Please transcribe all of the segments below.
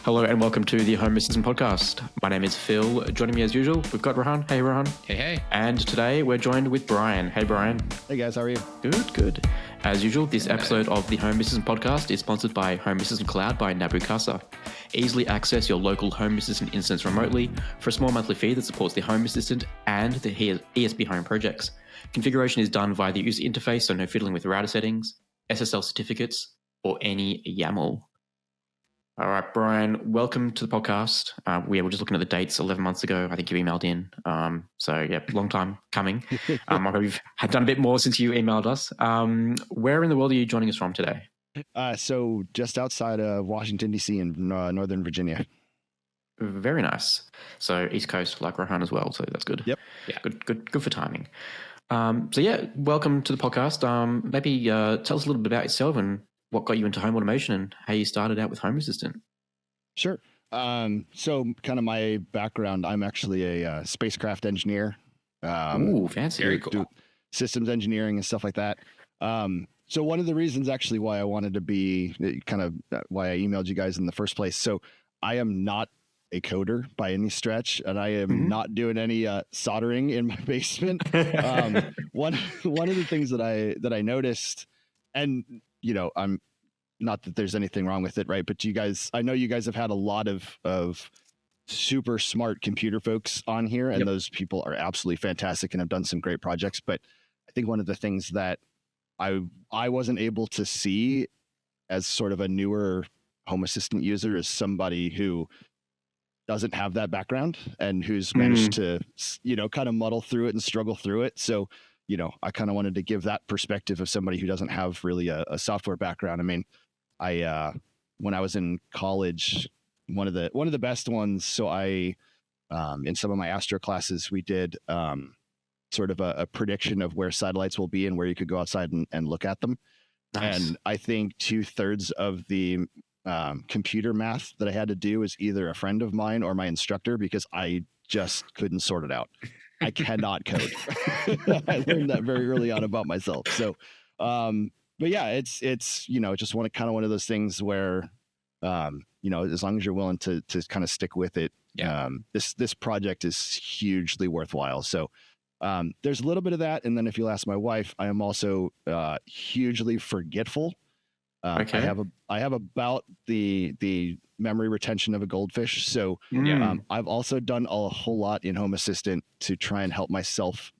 Hello and welcome to the Home Assistant Podcast. My name is Phil. Joining me as usual, we've got Rohan. Hey, Rohan. Hey. And today we're joined with Brian. Hey, Brian. Hey guys, how are you? Good. As usual, this episode of the Home Assistant Podcast is sponsored by Home Assistant Cloud by Nabukasa. Easily access your local Home Assistant instance remotely for a small monthly fee that supports the Home Assistant and the ESP Home projects. Configuration is done via the user interface, so no fiddling with router settings, SSL certificates, or any YAML. All right, Brian, welcome to the podcast. We were just looking at the dates 11 months ago. I think you emailed in. Long time coming. I hope you've done a bit more since you emailed us. Where in the world are you joining us from today? So just outside of Washington, D.C. in Northern Virginia. Very nice. So East Coast, like Rohan as well. So that's good. Yep. Yeah, good for timing. Welcome to the podcast. Maybe tell us a little bit about yourself and what got you into home automation and how you started out with Home Assistant. Sure. So kind of my background, I'm actually a spacecraft engineer. Ooh, fancy. Very cool. Do systems engineering and stuff like that. So one of the reasons actually why I wanted to be why I emailed you guys in the first place. So I am not a coder by any stretch, and I am not doing any soldering in my basement. One of the things that I noticed, and I'm not that there's anything wrong with it, right? But I know you guys have had a lot of super smart computer folks on here, and those people are absolutely fantastic and have done some great projects. But I think one of the things that I wasn't able to see as sort of a newer Home Assistant user is somebody who doesn't have that background and who's managed to, kind of muddle through it and struggle through it. So, I kind of wanted to give that perspective of somebody who doesn't have really a software background. I mean, when I was in college, one of the best ones. So I, in some of my astro classes, we did sort of a prediction of where satellites will be and where you could go outside and look at them. Nice. And I think 2/3 of the computer math that I had to do was either a friend of mine or my instructor, because I just couldn't sort it out. I cannot code. I learned that very early on about myself. So, but yeah, it's just one of those things where, as long as you're willing to kind of stick with it, this project is hugely worthwhile. So, there's a little bit of that. And then if you'll ask my wife, I am also hugely forgetful. Okay. I have about the memory retention of a goldfish. So I've also done a whole lot in Home Assistant to try and help myself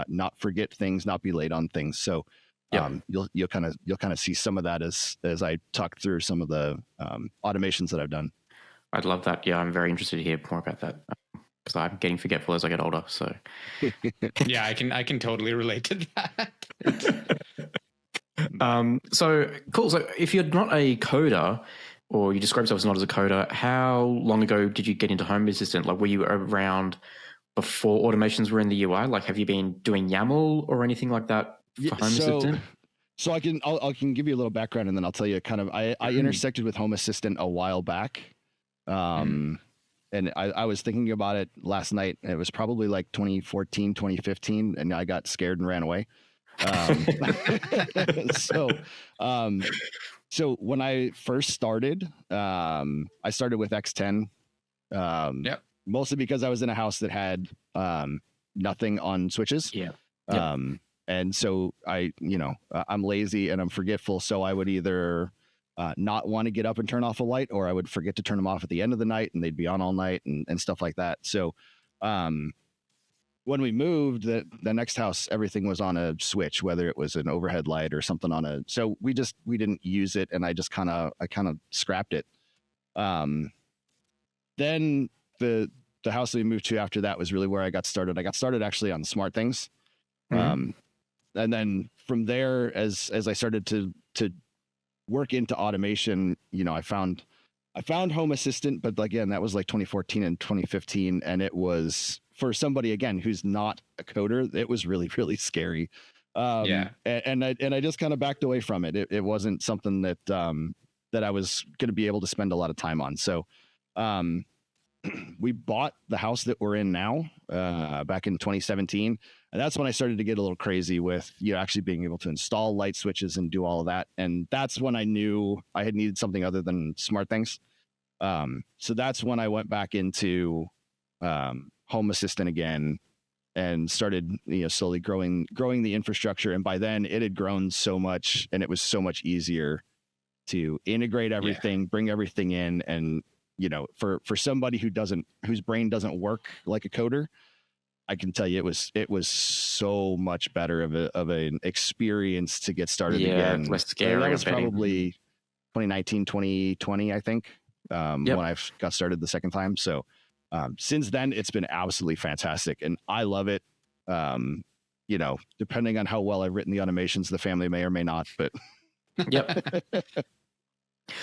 not forget things, not be late on things. So you'll kind of see some of that as I talk through some of the automations that I've done. I'd love that. Yeah, I'm very interested to hear more about that because I'm getting forgetful as I get older. So yeah, I can totally relate to that. So cool. So if you're not a coder, or you describe yourself as not as a coder, how long ago did you get into Home Assistant? Like, were you around before automations were in the UI? Like, have you been doing YAML or anything like that for Home Assistant? So I can give you a little background, and then I'll tell you kind of, I intersected with Home Assistant a while back. And I was thinking about it last night. It was probably like 2014, 2015, and I got scared and ran away. So when I first started, I started with X10, mostly because I was in a house that had nothing on switches. And so I'm lazy and I'm forgetful. So I would either not want to get up and turn off a light, or I would forget to turn them off at the end of the night and they'd be on all night and stuff like that. So when we moved, the next house, everything was on a switch, whether it was an overhead light or something so we didn't use it, and I kind of scrapped it. Then the house that we moved to after that was really where I got started. I got started actually on smart things. And then from there, as I started to work into automation, I found Home Assistant, but again, that was like 2014 and 2015. And it was, for somebody, again, who's not a coder, it was really, really scary. And I just kind of backed away from it. It wasn't something that I was going to be able to spend a lot of time on. So we bought the house that we're in now back in 2017. And that's when I started to get a little crazy with actually being able to install light switches and do all of that. And that's when I knew I had needed something other than smart things. So that's when I went back into Home Assistant again and started, slowly growing the infrastructure. And by then it had grown so much, and it was so much easier to integrate everything, bring everything in. And, for somebody whose brain doesn't work like a coder, I can tell you it was so much better of an experience to get started again. Less scary. That was probably 2019, 2020, I think, when I got started the second time. So since then, it's been absolutely fantastic, and I love it. Depending on how well I've written the automations, the family may or may not, but Yep.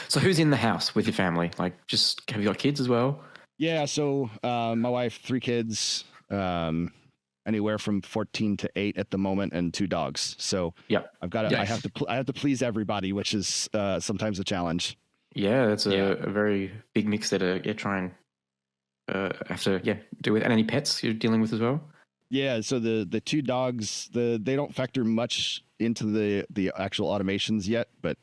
So who's in the house with your family? Like, just have you got kids as well? Yeah. So my wife, 3 kids, anywhere from 14 to 8 at the moment, and 2 dogs. So I've got to, I have to please everybody, which is sometimes a challenge. Yeah, that's a very big mix that try and have to deal with. And any pets you're dealing with as well? Yeah, so the 2 dogs, they don't factor much into the actual automations yet, but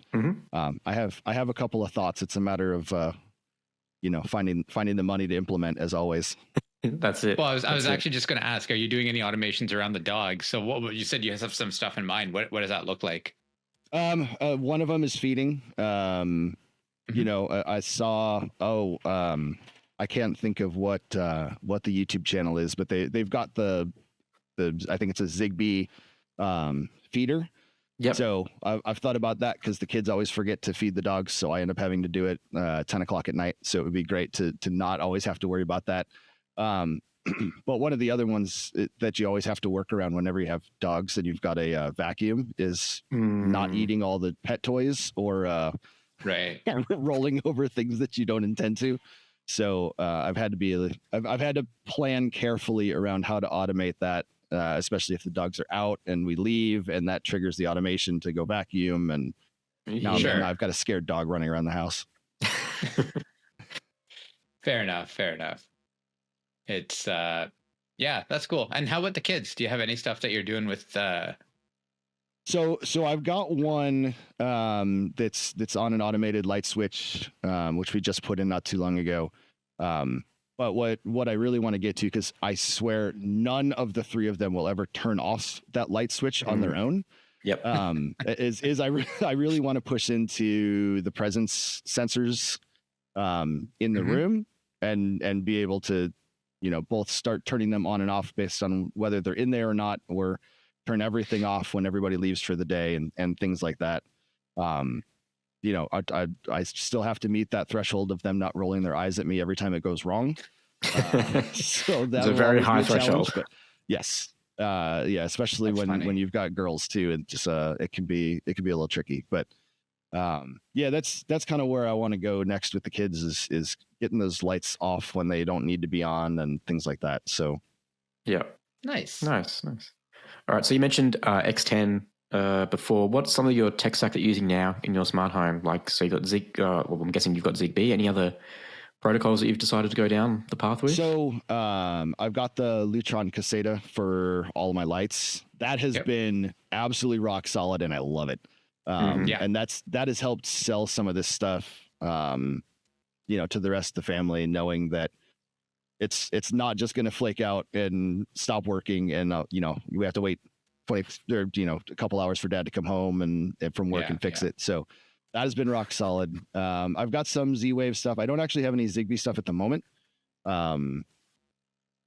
I have a couple of thoughts. It's a matter of finding the money to implement, as always. That's it. Well, I was actually just going to ask, are you doing any automations around the dogs? So what you said, you have some stuff in mind. What does that look like? One of them is feeding. I saw. I can't think of what the YouTube channel is, but they've got the I think it's a Zigbee feeder. Yep. So I've thought about that because the kids always forget to feed the dogs, so I end up having to do it 10 o'clock at night. So it would be great to not always have to worry about that. But one of the other ones that you always have to work around whenever you have dogs and you've got a vacuum is not eating all the pet toys or rolling over things that you don't intend to. So I've had to plan carefully around how to automate that, especially if the dogs are out and we leave, and that triggers the automation to go vacuum. And now I've got a scared dog running around the house. Fair enough. It's that's cool. And how about the kids? Do you have any stuff that you're doing with So I've got one that's on an automated light switch, which we just put in not too long ago. But what I really want to get to, because I swear none of the 3 of them will ever turn off that light switch on their own. Yep. is I really want to push into the presence sensors in the room and be able to both start turning them on and off based on whether they're in there or not, or turn everything off when everybody leaves for the day and things like that. I still have to meet that threshold of them not rolling their eyes at me every time it goes wrong. So that's a very high threshold. But yes. Especially when you've got girls too. It just it can be a little tricky, but that's kind of where I want to go next with the kids is getting those lights off when they don't need to be on and things like that. So nice. All right, so you mentioned X10 before. What's some of your tech stack that you're using now in your smart home? Like, so you got I'm guessing you've got Zigbee. Any other protocols that you've decided to go down the path with? So I've got the Lutron Caseta for all of my lights. That has been absolutely rock solid, and I love it. And that has helped sell some of this stuff, to the rest of the family, knowing that it's not just going to flake out and stop working, and we have to wait 20 or a couple hours for Dad to come home and from work and fix it. So that has been rock solid. I've got some Z-Wave stuff. I don't actually have any Zigbee stuff at the moment. And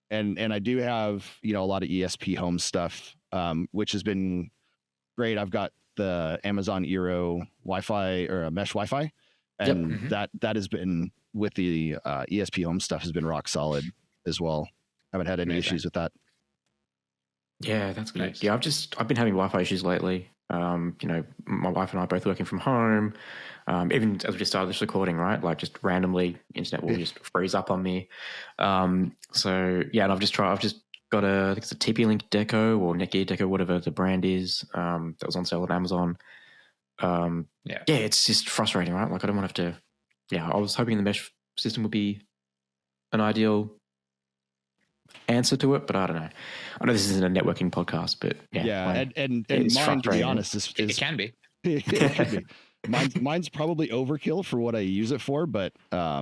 I do have a lot of ESP home stuff, which has been great. I've got the Amazon Eero Wi-Fi or mesh Wi-Fi, and that has been with the ESP home stuff has been rock solid as well. Haven't had any issues with that. Yeah, that's good. Nice. Yeah, I've been having Wi-Fi issues lately. My wife and I are both working from home. Even as we just started this recording, right? Like just randomly, internet will just freeze up on me. And I've just got I think it's a TP-Link Deco or Netgear Deco, whatever the brand is. That was on sale at Amazon. It's just frustrating, right? Like I don't want to have to. Yeah, I was hoping the mesh system would be an ideal answer to it, but I don't know. I know this isn't a networking podcast, but and mine, to be honest, it can be. It can be. mine's probably overkill for what I use it for, but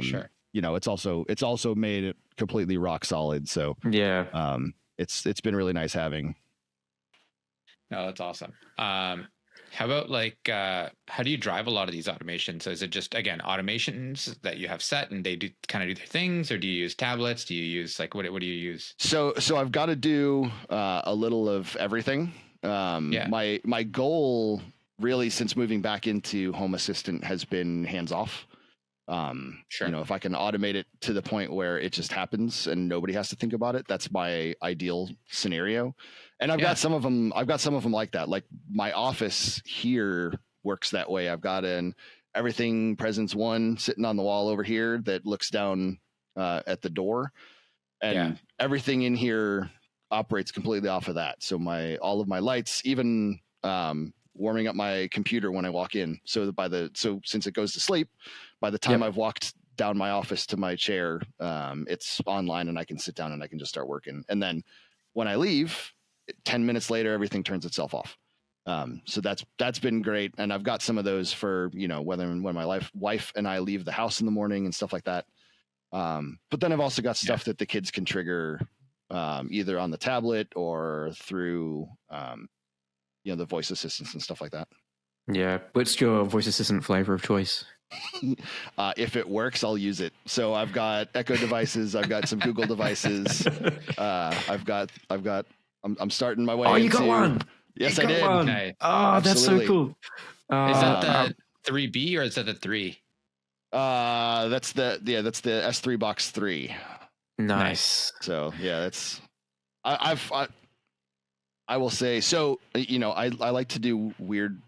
Sure. it's also made it completely rock solid. So Yeah. it's been really nice having. No, that's awesome. How about how do you drive a lot of these automations? So is it just, again, automations that you have set and they do kind of do their things, or do you use tablets? Do you use what do you use? So I've got to do a little of everything. Yeah. My goal really since moving back into Home Assistant has been hands off. Sure. If I can automate it to the point where it just happens and nobody has to think about it, that's my ideal scenario. And I've got some of them like that. Like my office here works that way. I've got an everything presence one sitting on the wall over here that looks down at the door, and everything in here operates completely off of that. So all of my lights, even warming up my computer when I walk in. So since it goes to sleep, by the time I've walked down my office to my chair, it's online and I can sit down and I can just start working. And then when I leave, 10 minutes later, everything turns itself off. So that's been great. And I've got some of those for, when my wife and I leave the house in the morning and stuff like that. But then I've also got stuff that the kids can trigger either on the tablet or through, the voice assistants and stuff like that. Yeah. What's your voice assistant flavor of choice? If it works, I'll use it. So I've got Echo devices. I've got some Google devices. I'm starting my way. Oh, you got one. Yes, I did. Nice. Oh, that's so cool. Is that the 3B or is that the 3? That's the S3 Box 3. Nice. So yeah, I will say, so I like to do weird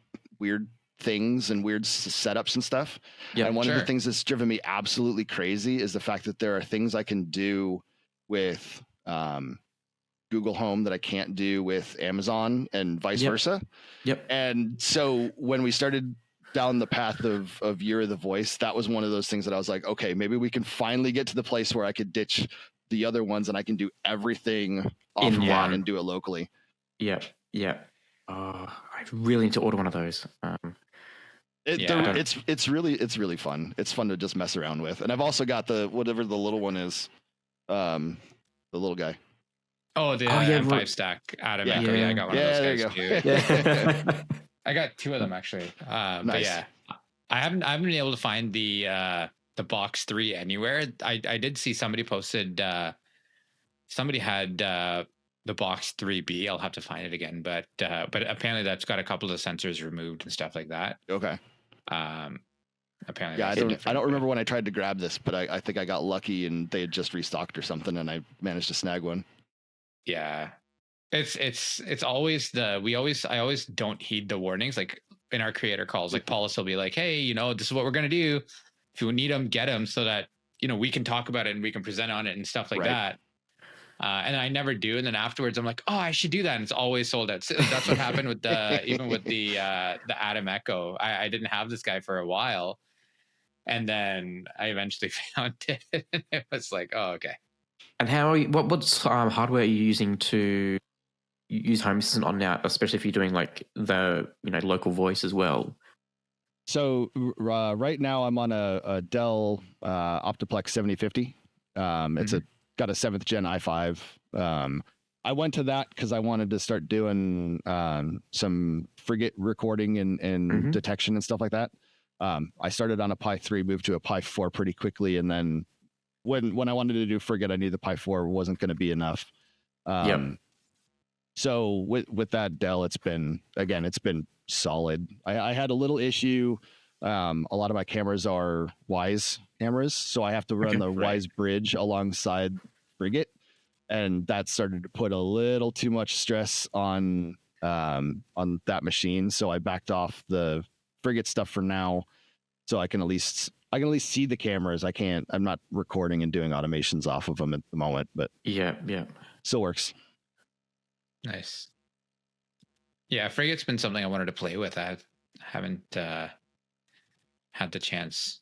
things and weird setups and stuff. Yeah, and one of the things that's driven me absolutely crazy is the fact that there are things I can do with Google Home that I can't do with Amazon and vice versa. Yep. And so when we started down the path of Year of the Voice, that was one of those things that I was like, okay, maybe we can finally get to the place where I could ditch the other ones and I can do everything off of one and do it locally. Yeah. I really need to order one of those. It's really fun. It's fun to just mess around with. And I've also got whatever the little one is, the little guy. Oh, the M5 stack Adam Echo. Yeah, I got one of those guys too. Yeah. I got 2 of them actually. Nice. But yeah, I haven't been able to find the Box 3 anywhere. I did see somebody posted. Somebody had the Box 3B. I'll have to find it again, but apparently that's got a couple of sensors removed and stuff like that. Okay. Apparently, yeah, I don't remember when I tried to grab this, but I think I got lucky and they had just restocked or something, and I managed to snag one. Yeah, it's always I always don't heed the warnings. Like in our creator calls, like Paulus will be like, hey, this is what we're gonna do. If you need them, get them, so that we can talk about it and we can present on it and stuff like that. And I never do. And then afterwards I'm like, oh, I should do that. And it's always sold out. So that's what happened with even with the Adam Echo. I didn't have this guy for a while. And then I eventually found it. And it was like, oh, okay. And what's hardware are you using to use Home Assistant on now, especially if you're doing like the local voice as well? So right now I'm on a Dell Optiplex 7050. It's got a 7th gen i5. I went to that because I wanted to start doing some Frigate recording and detection and stuff like that. I started on a Pi 3, moved to a Pi 4 pretty quickly, and then when I wanted to do Frigate, I knew the Pi 4 wasn't going to be enough. So with that Dell, it's been solid. I had a little issue. A lot of my cameras are Wise cameras, so I have to run the Wise bridge alongside Frigate, and that started to put a little too much stress on that machine. So I backed off the Frigate stuff for now, so I can at least see the cameras. I'm not recording and doing automations off of them at the moment, but yeah, still works. Nice. Yeah, Frigate's been something I wanted to play with. I haven't had the chance,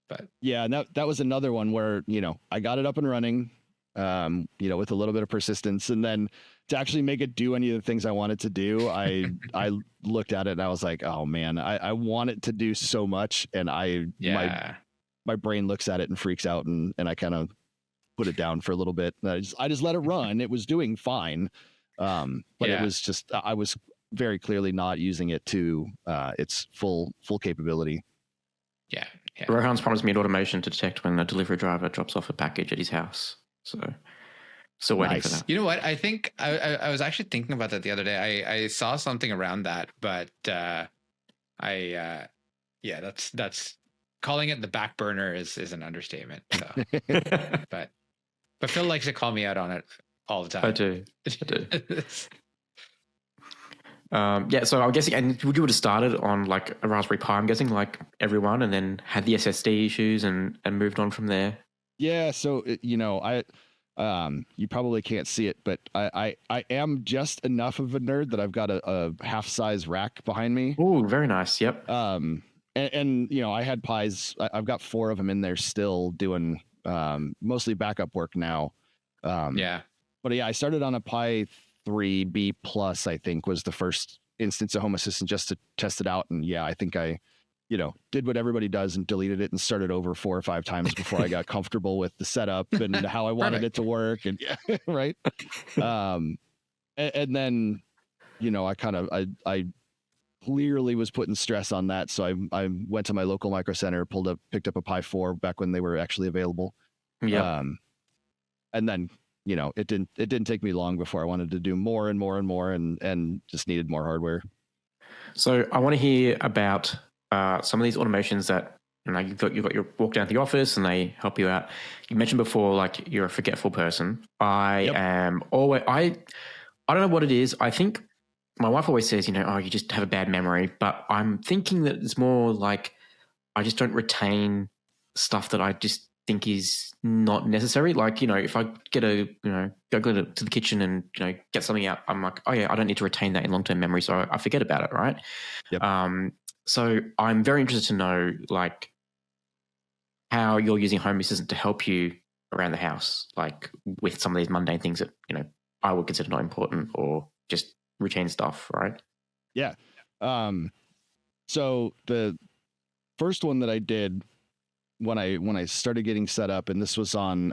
but yeah, and that was another one where I got it up and running, with a little bit of persistence, and then to actually make it do any of the things I wanted to do, I looked at it and I was like, oh man, I want it to do so much, and my brain looks at it and freaks out, and I kind of put it down for a little bit. I just let it run. It was doing fine, but it was just, I was very clearly not using it to its full capability. Yeah. Rohan's promised me an automation to detect when a delivery driver drops off a package at his house. So still waiting for that. You know what? I think I was actually thinking about that the other day. I saw something around that, but that's calling it the back burner is an understatement. So. but Phil likes to call me out on it all the time. I do. So I'm guessing, and would you would have started on like a Raspberry Pi, I'm guessing, like everyone, and then had the SSD issues and moved on from there? Yeah, so you probably can't see it, but I am just enough of a nerd that I've got a half size rack behind me. Oh, very nice. Yep. And I had Pis. I've got 4 of them in there still doing mostly backup work now. But yeah, I started on a Pi 3B Plus, I think, was the first instance of Home Assistant just to test it out. And yeah, I think I, did what everybody does and deleted it and started over 4 or 5 times before I got comfortable with the setup and how I wanted it to work. And yeah, right. And then, I clearly was putting stress on that. So I went to my local Micro Center, picked up a Pi 4 back when they were actually available. Yeah. And then, it didn't take me long before I wanted to do more and more and more and just needed more hardware. So I want to hear about some of these automations that you've got your walk down to the office and they help you out. You mentioned before, like, you're a forgetful person. I am always, I don't know what it is. I think my wife always says, you just have a bad memory, but I'm thinking that it's more like I just don't retain stuff that I just think is not necessary. Like, if I get go to the kitchen and, get something out, I'm like, oh yeah, I don't need to retain that in long-term memory. So I forget about it. Right. Yep. So I'm very interested to know, like, how you're using Home Assistant to help you around the house, like with some of these mundane things that, I would consider not important or just routine stuff. Right. Yeah. So the first one that I did when I started getting set up, and this was on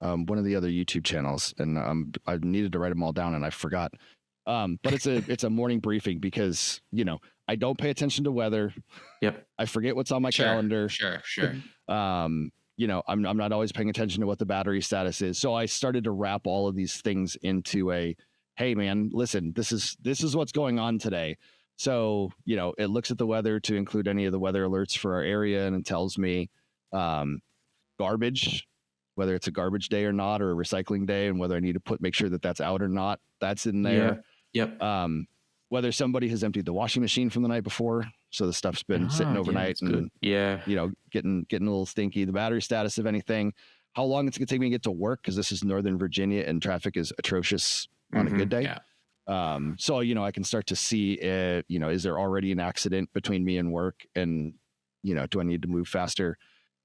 one of the other YouTube channels, and I needed to write them all down and I forgot. But it's a morning briefing because, I don't pay attention to weather. Yep. I forget what's on my calendar. Sure. I'm not always paying attention to what the battery status is. So I started to wrap all of these things into a, hey man, listen, this is what's going on today. So, it looks at the weather to include any of the weather alerts for our area, and it tells me garbage, whether it's a garbage day or not, or a recycling day, and whether I need to make sure that that's out or not. That's in there. Yeah. Yep. Whether somebody has emptied the washing machine from the night before, so the stuff's been sitting overnight and getting a little stinky. The battery status of anything, how long it's gonna take me to get to work, because this is Northern Virginia and traffic is atrocious on a good day. Yeah. So, I can start to see, is there already an accident between me and work, and, do I need to move faster?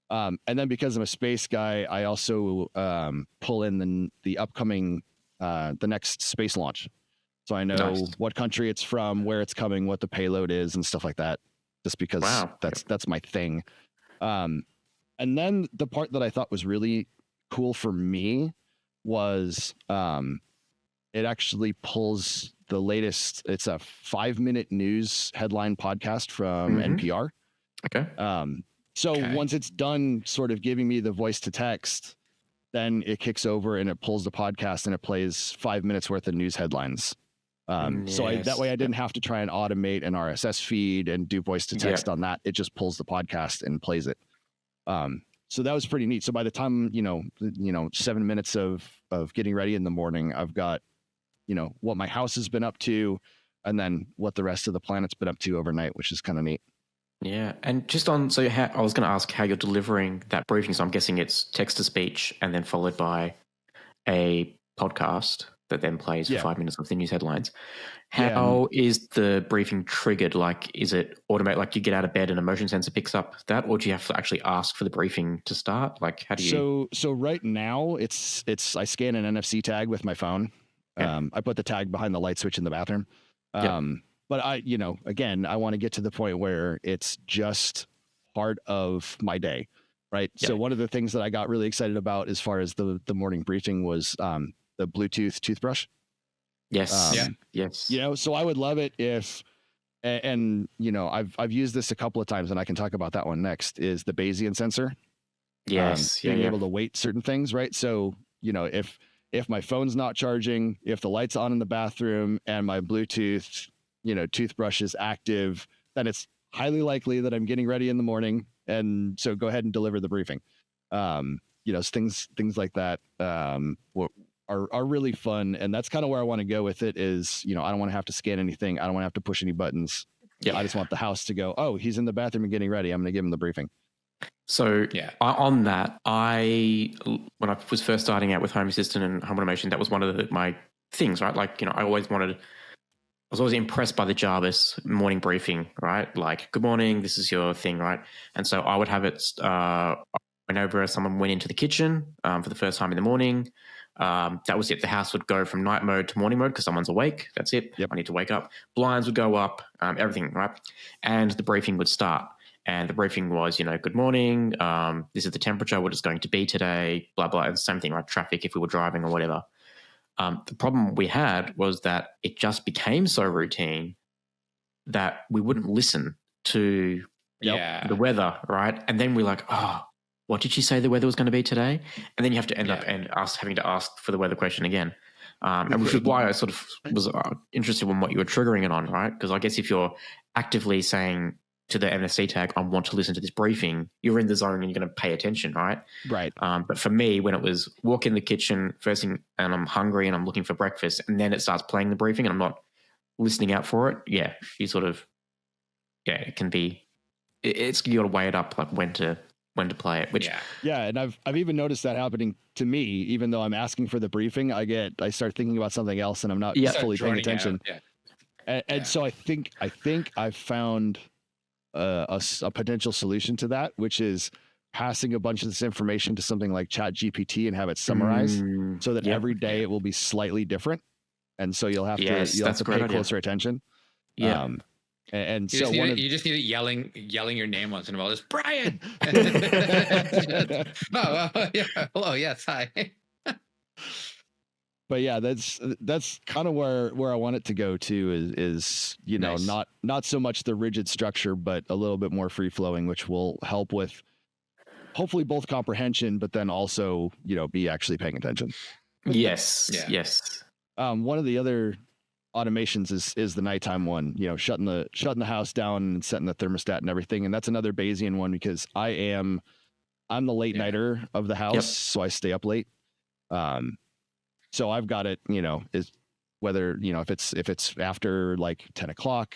And then because I'm a space guy, I also pull in the upcoming, the next space launch. So I know what country it's from, where it's coming, what the payload is, and stuff like that, just because that's my thing. And then the part that I thought was really cool for me was it actually pulls the latest. It's a 5-minute news headline podcast from NPR. Okay. Once it's done sort of giving me the voice to text, then it kicks over and it pulls the podcast and it plays 5 minutes worth of news headlines. That way I didn't have to try and automate an RSS feed and do voice to text on that. It just pulls the podcast and plays it. So that was pretty neat. So by the time, 7 minutes of getting ready in the morning, I've got, what my house has been up to, and then what the rest of the planet's been up to overnight, which is kind of neat. Yeah. And just on, I was going to ask how you're delivering that briefing. So I'm guessing it's text to speech and then followed by a podcast that then plays for 5 minutes of the news headlines. How is the briefing triggered? Like, is it automated? Like, you get out of bed and a motion sensor picks up that, or do you have to actually ask for the briefing to start? Like, how do you? So right now it's I scan an NFC tag with my phone. Yeah. I put the tag behind the light switch in the bathroom. Yep. But again, I want to get to the point where it's just part of my day, right? Yep. So one of the things that I got really excited about as far as the morning briefing was the Bluetooth toothbrush. Yes. Yes. So I would love it if, and I've used this a couple of times, and I can talk about that one next, is the Bayesian sensor. Yes. Being able to weight certain things, right? So, if my phone's not charging, if the light's on in the bathroom and my Bluetooth, toothbrush is active, then it's highly likely that I'm getting ready in the morning. And so go ahead and deliver the briefing. Things like that are really fun. And that's kind of where I want to go with it is, I don't want to have to scan anything. I don't want to have to push any buttons. Yeah. I just want the house to go, oh, he's in the bathroom and getting ready. I'm going to give him the briefing. So on that, when I was first starting out with Home Assistant and home automation, that was one of my things, right? Like, I was always impressed by the Jarvis morning briefing, right? Like, good morning, this is your thing, right? And so I would have it whenever someone went into the kitchen for the first time in the morning. That was it. The house would go from night mode to morning mode because someone's awake. That's it. Yep. I need to wake up. Blinds would go up, everything, right? And the briefing would start. And the briefing was, good morning. This is the temperature, what it's going to be today, blah, blah. And same thing, right? Traffic if we were driving or whatever. The problem we had was that it just became so routine that we wouldn't listen to the weather, right? And then we're like, oh, what did she say the weather was going to be today? And then you have to end up having to ask for the weather question again. And which is why I sort of was interested in what you were triggering it on, right? Because I guess if you're actively saying to the MSC tag, I want to listen to this briefing, you're in the zone and you're going to pay attention, right? Right. But for me, when it was walk in the kitchen first thing and I'm hungry and I'm looking for breakfast and then it starts playing the briefing and I'm not listening out for it, you sort of, it can be, it's, you got to weigh it up, like when to play it, which and I've even noticed that happening to me. Even though I'm asking for the briefing, I start thinking about something else and I'm not fully paying attention. And so I think I've found a potential solution to that, which is passing a bunch of this information to something like Chat GPT and have it summarized so that every day it will be slightly different, and so you'll have to pay closer attention. And you so you just need it yelling your name once in a while. Just Brian. Hello, yes, hi. But that's kind of where I want it to go to is nice. not so much the rigid structure, but a little bit more free flowing, which will help with hopefully both comprehension, but then also be actually paying attention. Yes. One of the other automations is the nighttime one, shutting the house down and setting the thermostat and everything. And that's another Bayesian one because I'm the late nighter of the house, so I stay up late. So I've got it, is whether, if it's after like 10 o'clock,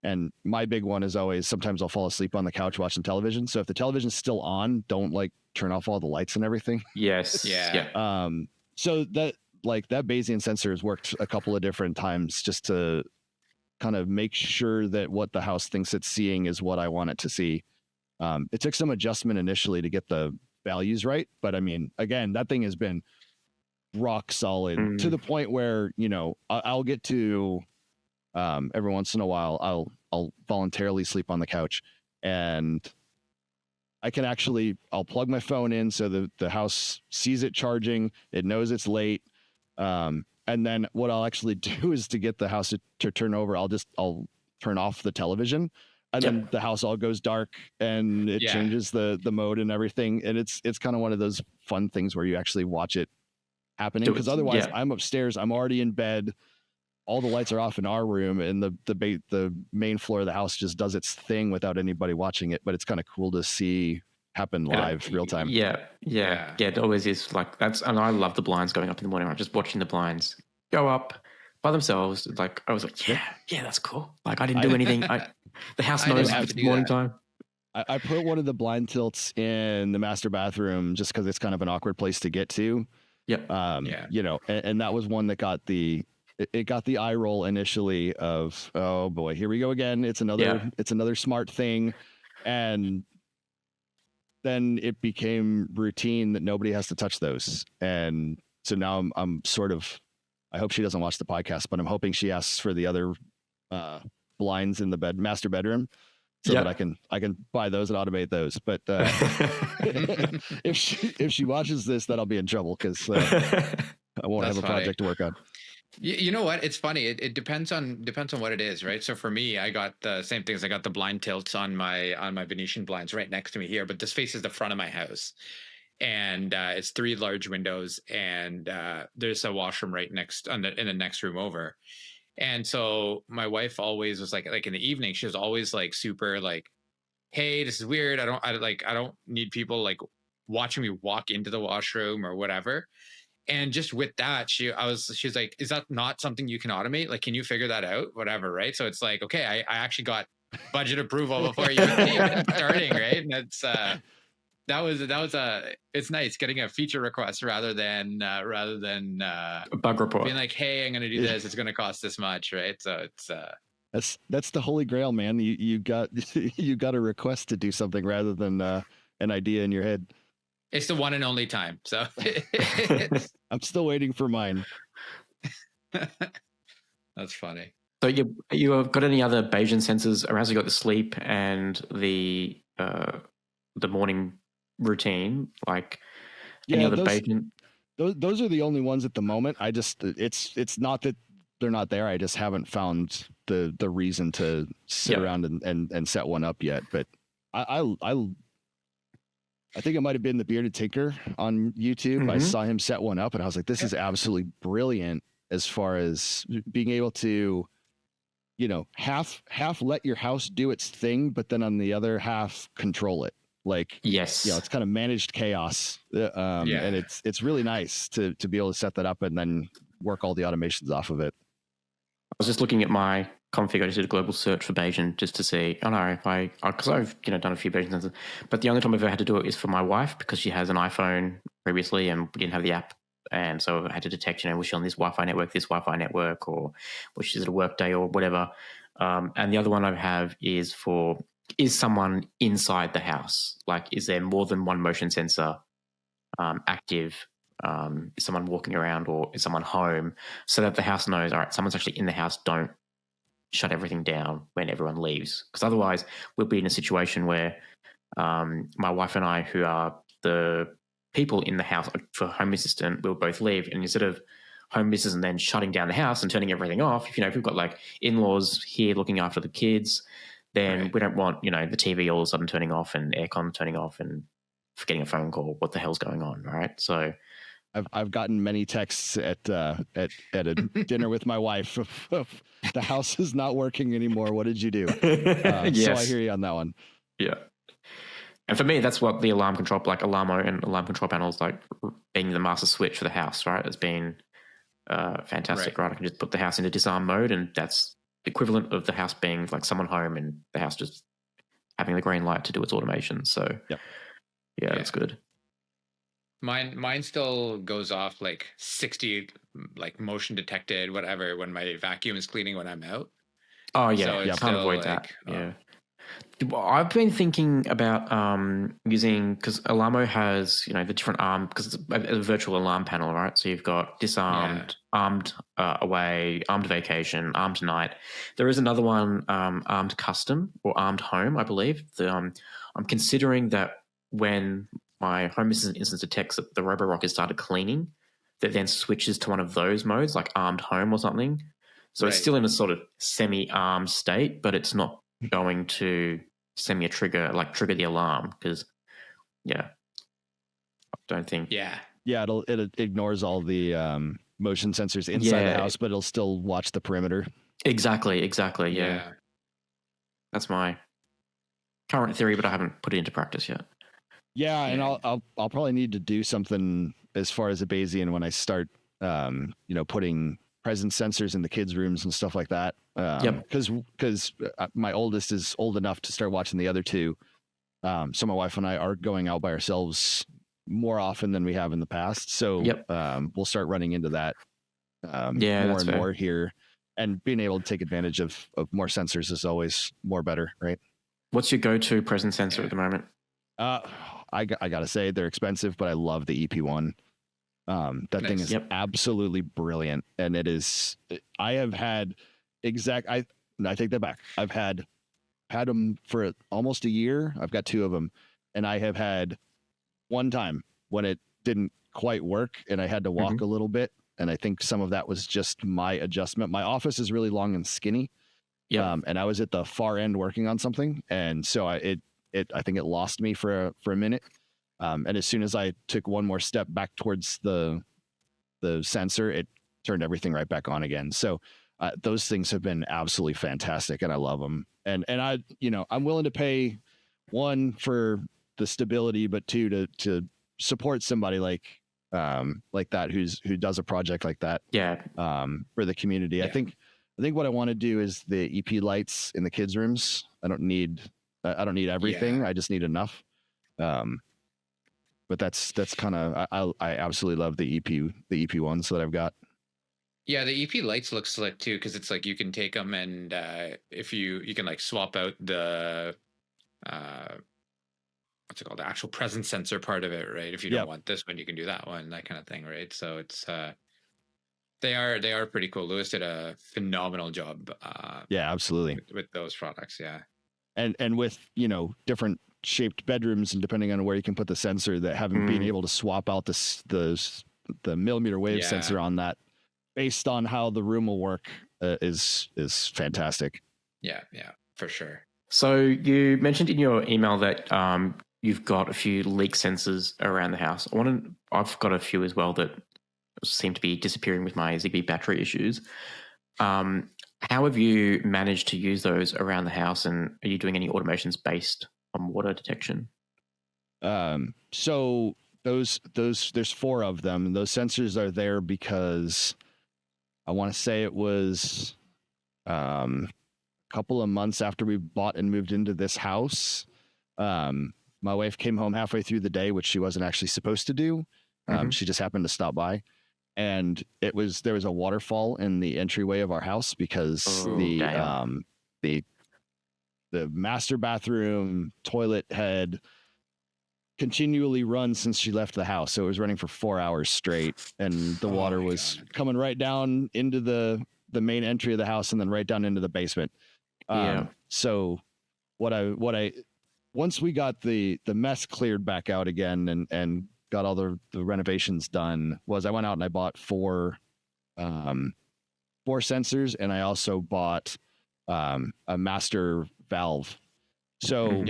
and my big one is always, sometimes I'll fall asleep on the couch watching television. So if the television's still on, don't like turn off all the lights and everything. Yes. Yeah. So that Bayesian sensor has worked a couple of different times just to kind of make sure that what the house thinks it's seeing is what I want it to see. It took some adjustment initially to get the values right. But I mean, again, that thing has been rock solid to the point where, I'll get to, every once in a while, I'll voluntarily sleep on the couch and I can I'll plug my phone in so the house sees it charging. It knows it's late. And then what I'll actually do is to get the house to turn over. I'll turn off the television and then the house all goes dark and it changes the mode and everything. And it's kind of one of those fun things where you actually watch it happening, because otherwise I'm upstairs, I'm already in bed, all the lights are off in our room, and the main floor of the house just does its thing without anybody watching it. But it's kind of cool to see happen live, real time. It always is like that's, and I love the blinds going up in the morning. I'm just watching the blinds go up by themselves. Like I was like, that's cool. Like I didn't do anything. The house knows it's morning time. I put one of the blind tilts in the master bathroom just because it's kind of an awkward place to get to. And that was one that got the eye roll initially of, oh boy, here we go again. It's another smart thing. And then it became routine that nobody has to touch those. And so now I'm sort of I hope she doesn't watch the podcast, but I'm hoping she asks for the other blinds in the master bedroom, so that I can buy those and automate those. But if she watches this, then I'll be in trouble because I won't have a project to work on. You know what? It's funny. It depends on what it is, right? So for me, I got the same things. I got the blind tilts on my Venetian blinds right next to me here, but this faces the front of my house, and it's 3 large windows, and there's a washroom right next in the next room over. And so my wife always was like in the evening, she was always like super like, hey, this is weird. I don't need people like watching me walk into the washroom or whatever. And just with that, she's like, is that not something you can automate? Like, can you figure that out? Whatever. Right. So it's like, okay, I actually got budget approval before you even starting. Right. And that's, it's nice getting a feature request rather than a bug report being like, hey, I'm going to do this. It's going to cost this much. Right. So it's, that's the holy grail, man. You got a request to do something rather than an idea in your head. It's the one and only time. So I'm still waiting for mine. That's funny. So you have got any other Bayesian sensors around? So you got the sleep and the morning routine, like any other Bayesian? Those are the only ones at the moment. I just it's not that they're not there. I just haven't found the reason to sit around and set one up yet. But I think it might have been the Bearded Tinker on YouTube. Mm-hmm. I saw him set one up and I was like, this is absolutely brilliant as far as being able to, half let your house do its thing, but then on the other half control it. Like, yes, it's kind of managed chaos. And it's really nice to be able to set that up and then work all the automations off of it. I was just looking at my config. I just did a global search for Bayesian just to see. Because I've done a few Bayesian sensors, but the only time I've ever had to do it is for my wife because she has an iPhone previously and we didn't have the app, and so I had to detect was she on this Wi-Fi network, or was she at a work day or whatever. And the other one I have is someone inside the house? Like, is there more than one motion sensor active? Is someone walking around or is someone home, so that the house knows, all right, someone's actually in the house. Don't shut everything down when everyone leaves, because otherwise we'll be in a situation where my wife and I, who are the people in the house for Home Assistant, will both leave, and instead of Home Assistant and then shutting down the house and turning everything off, if we've got like in-laws here looking after the kids, then we don't want the TV all of a sudden turning off and aircon turning off and getting a phone call. What the hell's going on, right? So I've gotten many texts at a dinner with my wife of the house is not working anymore. What did you do? Yes. So I hear you on that one. Yeah. And for me, that's what the alarm control, like Alarmo and alarm control panels, like being the master switch for the house, right? It's been fantastic, right? I can just put the house into disarm mode, and that's the equivalent of the house being like someone home and the house just having the green light to do its automation. So yeah, that's good. Mine still goes off like 60, like motion detected, whatever, when my vacuum is cleaning when I'm out. Oh yeah, so can't avoid that. Yeah. I've been thinking about using, because Alarmo has the different arm, because it's a virtual alarm panel, right? So you've got disarmed, armed away, armed vacation, armed night. There is another one, armed custom or armed home, I believe. I'm considering that when my Home Assistant instance detects that the Roborock has started cleaning, that then switches to one of those modes, like armed home or something. So it's still in a sort of semi-armed state, but it's not going to send me a trigger the alarm, because I don't think it ignores all the motion sensors inside the house, but it'll still watch the perimeter. Exactly. Yeah. That's my current theory, but I haven't put it into practice yet. Yeah, and I'll probably need to do something as far as a Bayesian when I start putting presence sensors in the kids' rooms and stuff like that. Because my oldest is old enough to start watching the other two. So my wife and I are going out by ourselves more often than we have in the past. So we'll start running into that more and more here. And being able to take advantage of more sensors is always more better, right? What's your go-to presence sensor at the moment? I gotta say they're expensive, but I love the EP1. That thing is absolutely brilliant, and it is. I have had I take that back. I've had them for almost a year. I've got 2 of them, and I have had one time when it didn't quite work, and I had to walk a little bit. And I think some of that was just my adjustment. My office is really long and skinny. And I was at the far end working on something. And so I think it lost me for a minute. And as soon as I took one more step back towards the sensor, it turned everything right back on again. So those things have been absolutely fantastic, and I love them. And I, I'm willing to pay, 1, for the stability, but 2, to support somebody like that who does a project like that for the community. I think what I want to do is the EP lights in the kids' rooms. I don't need everything. I just need enough. But that's kind of, I absolutely love the EP ones that I've got. Yeah, the EP lights look slick too, because it's like you can take them and if you can like swap out the what's it called, the actual presence sensor part of it, right? If you don't want this one, you can do that one, that kind of thing, right? So it's they are pretty cool. Lewis did a phenomenal job. Absolutely, with those products, and with different shaped bedrooms, and depending on where you can put the sensor, that having been able to swap out the millimeter wave sensor on that based on how the room will work is fantastic. Yeah, for sure. So you mentioned in your email that you've got a few leak sensors around the house. I've got a few as well that seem to be disappearing with my Zigbee battery issues. How have you managed to use those around the house, and are you doing any automations based on water detection? So those there's 4 of them, and those sensors are there because I want to say it was a couple of months after we bought and moved into this house. My wife came home halfway through the day, which she wasn't actually supposed to do. She just happened to stop by, and there was a waterfall in the entryway of our house because the master bathroom toilet had continually run since she left the house. So it was running for 4 hours straight, and the water was coming right down into the main entry of the house and then right down into the basement. So once we got the mess cleared back out again and got all the renovations done, was I went out and I bought 4 sensors, and I also bought a master valve. So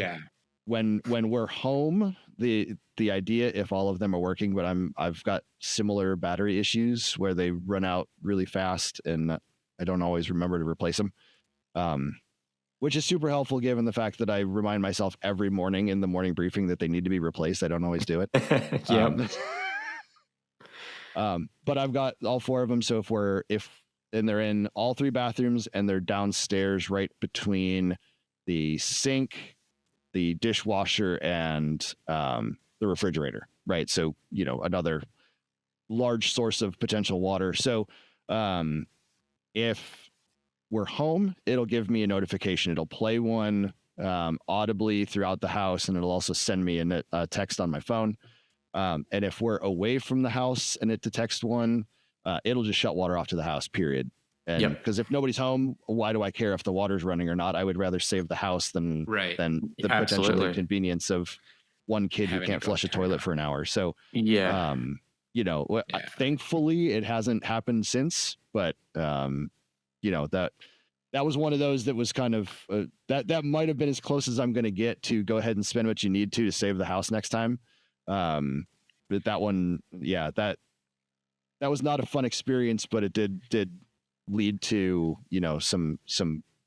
when we're home, the idea, if all of them are working, but I've got similar battery issues where they run out really fast and I don't always remember to replace them. Which is super helpful given the fact that I remind myself every morning in the morning briefing that they need to be replaced. I don't always do it. But I've got all 4 of them. So and they're in all 3 bathrooms, and they're downstairs right between the sink, the dishwasher, and the refrigerator, right? So, another large source of potential water. So if we're home, it'll give me a notification. It'll play one audibly throughout the house, and it'll also send me a text on my phone. And if we're away from the house and it detects one, it'll just shut water off to the house, period. And because if nobody's home, why do I care if the water's running or not? I would rather save the house than the potential inconvenience of one kid who can't flush a toilet for an hour. So, thankfully it hasn't happened since, but that was one of those that was kind of that might have been as close as I'm going to get to go ahead and spend what you need to save the house next time. But that one, that was not a fun experience, but it did lead to some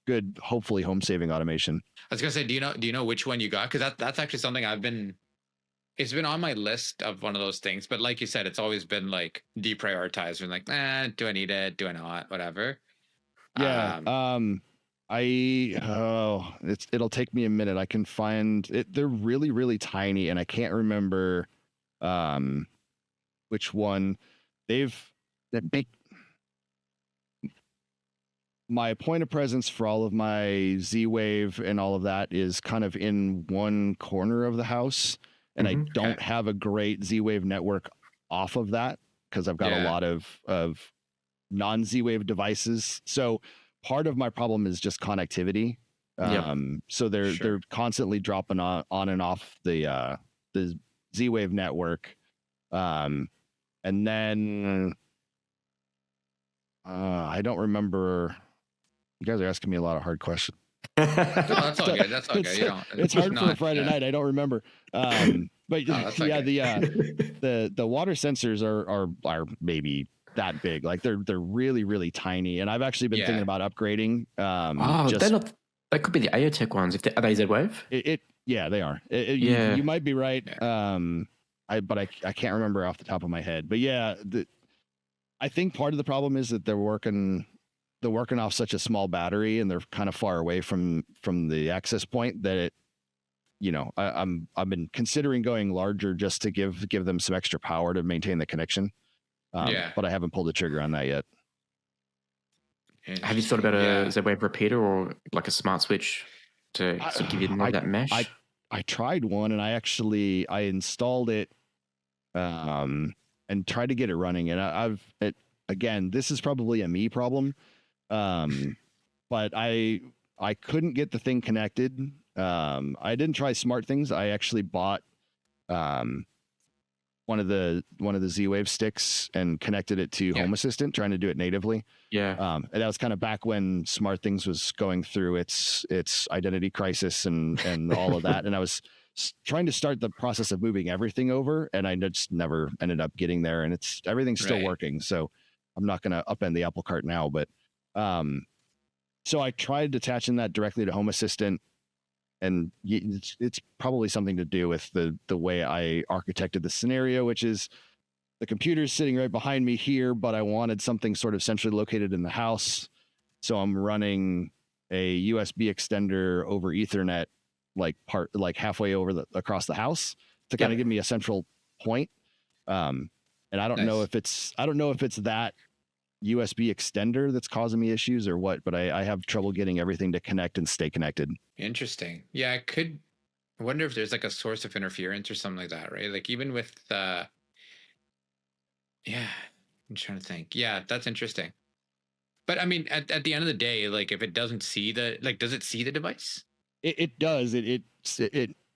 good, hopefully home saving automation. I was gonna say, do you know which one you got? Because that's actually something it's been on my list of one of those things, but like you said, it's always been like deprioritized and like, do I need it? Do I not? Whatever. It'll take me a minute. I can find it. They're really, really tiny, and I can't remember which one. My point of presence for all of my Z-Wave and all of that is kind of in one corner of the house, and I don't have a great Z-Wave network off of that. because I've got a lot of non Z-Wave devices. So part of my problem is just connectivity. So they're constantly dropping on and off the Z-Wave network. And then I don't remember. You guys are asking me a lot of hard questions. No, that's all good. That's all good. It's hard for a Friday night. I don't remember. But the water sensors are maybe that big. Like they're really, really tiny. And I've actually been thinking about upgrading. They're not. That could be the AOTech ones. Are they Z-Wave? Yeah, they are. You might be right. But I can't remember off the top of my head. But yeah, I think part of the problem is that they're working off such a small battery, and they're kind of far away from the access point that I've been considering going larger just to give them some extra power to maintain the connection. But I haven't pulled the trigger on that yet. Have you thought about a Z-Wave repeater or like a smart switch to give you more of that mesh? I tried one, and I installed it and tried to get it running, and again, this is probably a me problem. But I couldn't get the thing connected. I didn't try smart things. I actually bought one of the Z-Wave sticks and connected it to Home Assistant, trying to do it natively. And that was kind of back when Smart Things was going through its identity crisis and all of that. And I was trying to start the process of moving everything over, and I just never ended up getting there. And everything's still working, so I'm not going to upend the apple cart now. But so I tried attaching that directly to Home Assistant, and it's probably something to do with the way I architected the scenario, which is the computer's sitting right behind me here, but I wanted something sort of centrally located in the house. So I'm running a USB extender over Ethernet, like halfway across the house to kind of give me a central point. And I don't know if it's that USB extender that's causing me issues or what, but I have trouble getting everything to connect and stay connected. Interesting. Yeah, I wonder if there's like a source of interference or something like that, right? Like even with I'm trying to think. Yeah, that's interesting. But I mean, at the end of the day, like if it doesn't see does it see the device? It does. It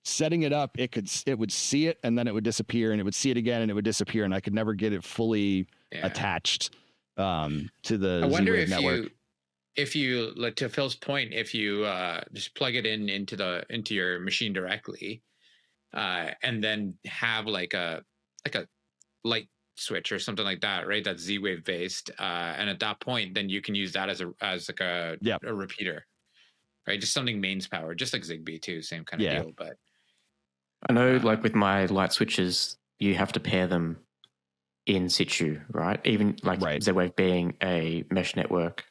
setting it up, it would see it, and then it would disappear, and it would see it again, and it would disappear, and I could never get it fully attached to the Z-Wave network. If you like, to Phil's point, if you just plug it into your machine directly, and then have like a light switch or something like that, right? That's Z-Wave based, and at that point, then you can use that as a repeater, right? Just something mains powered, just like Zigbee too, same kind of deal. But I know, like with my light switches, you have to pair them in situ, right? Even like Z-Wave being a mesh network,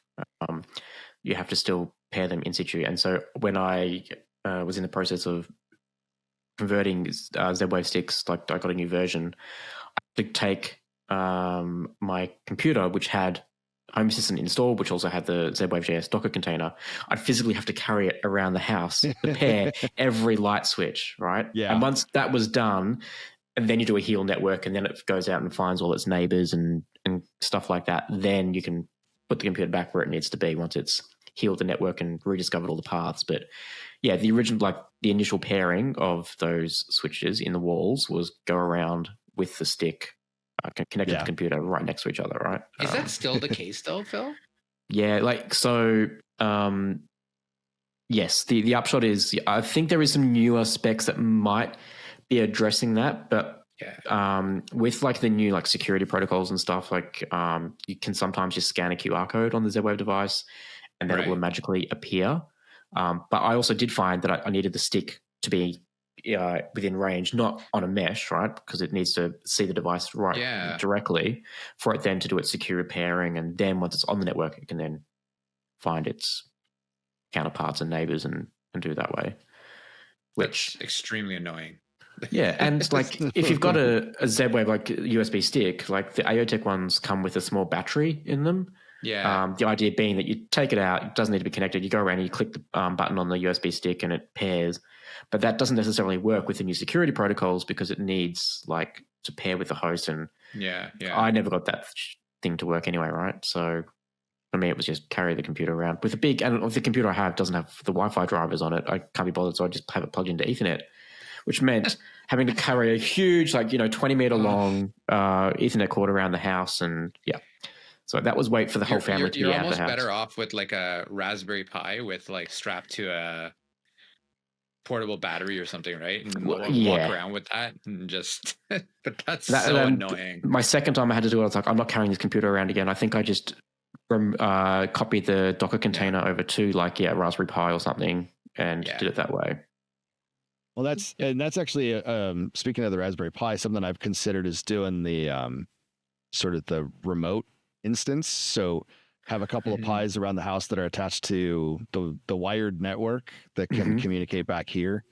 you have to still pair them in situ. And so when I was in the process of converting Z-Wave sticks, like I got a new version, I could take my computer, which had Home Assistant installed, which also had the Z-Wave JS Docker container. I'd physically have to carry it around the house to pair every light switch, right? Yeah. And once that was done, and then you do a heal network, and then it goes out and finds all its neighbors and stuff like that, then you can put the computer back where it needs to be once it's healed the network and rediscovered all the paths. But yeah, the initial pairing of those switches in the walls was go around with the stick connected to the computer right next to each other, right? Is that still the case though, Phil? Yeah, yes, the upshot is I think there is some newer specs that might be addressing that, but with like the new like security protocols and stuff, like you can sometimes just scan a QR code on the Z-Wave device and then it will magically appear. But I also did find that I needed the stick to be within range, not on a mesh, right? Because it needs to see the device directly for it then to do its secure pairing, and then once it's on the network, it can then find its counterparts and neighbors and do it that way. Which is extremely annoying. Yeah, and like if you've got a Z-Wave like USB stick, like the AOTech ones come with a small battery in them. Yeah. The idea being that you take it out, it doesn't need to be connected. You go around and you click the button on the USB stick and it pairs. But that doesn't necessarily work with the new security protocols because it needs like to pair with the host and Yeah. I never got that thing to work anyway, right? So for me, it was just carry the computer around with a big, and the computer I have doesn't have the Wi-Fi drivers on it. I can't be bothered, so I just have it plugged into Ethernet, which meant having to carry a huge, 20-meter long Ethernet cord around the house, and so that was weight for the whole family to be You're out of the almost house. better off with like a Raspberry Pi with like strapped to a portable battery or something, right? And walk around with that and just. But that's so annoying. My second time I had to do it, I was like, I'm not carrying this computer around again. I think I just copied the Docker container over to Raspberry Pi or something and did it that way. Well, that's actually speaking of the Raspberry Pi, something I've considered is doing the sort of the remote instance. So have a couple of Pis around the house that are attached to the wired network that can communicate back here,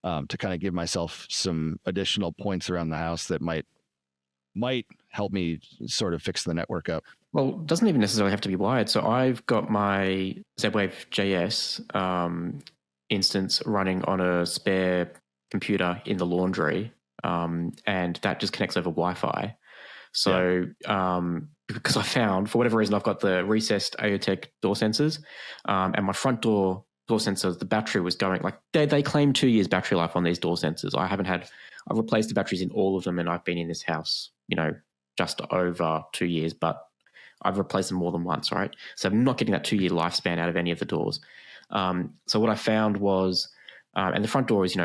to kind of give myself some additional points around the house that might help me sort of fix the network up. Well, it doesn't even necessarily have to be wired. So I've got my Z-Wave JS instance running on a spare computer in the laundry, and that just connects over Wi-Fi. So because I found, for whatever reason, I've got the recessed AOTech door sensors, and my front door sensors, the battery was going, they claim 2 years battery life on these door sensors. I've replaced the batteries in all of them, and I've been in this house, just over 2 years, but I've replaced them more than once, right? So I'm not getting that 2 year lifespan out of any of the doors. So what I found was, and the front door is,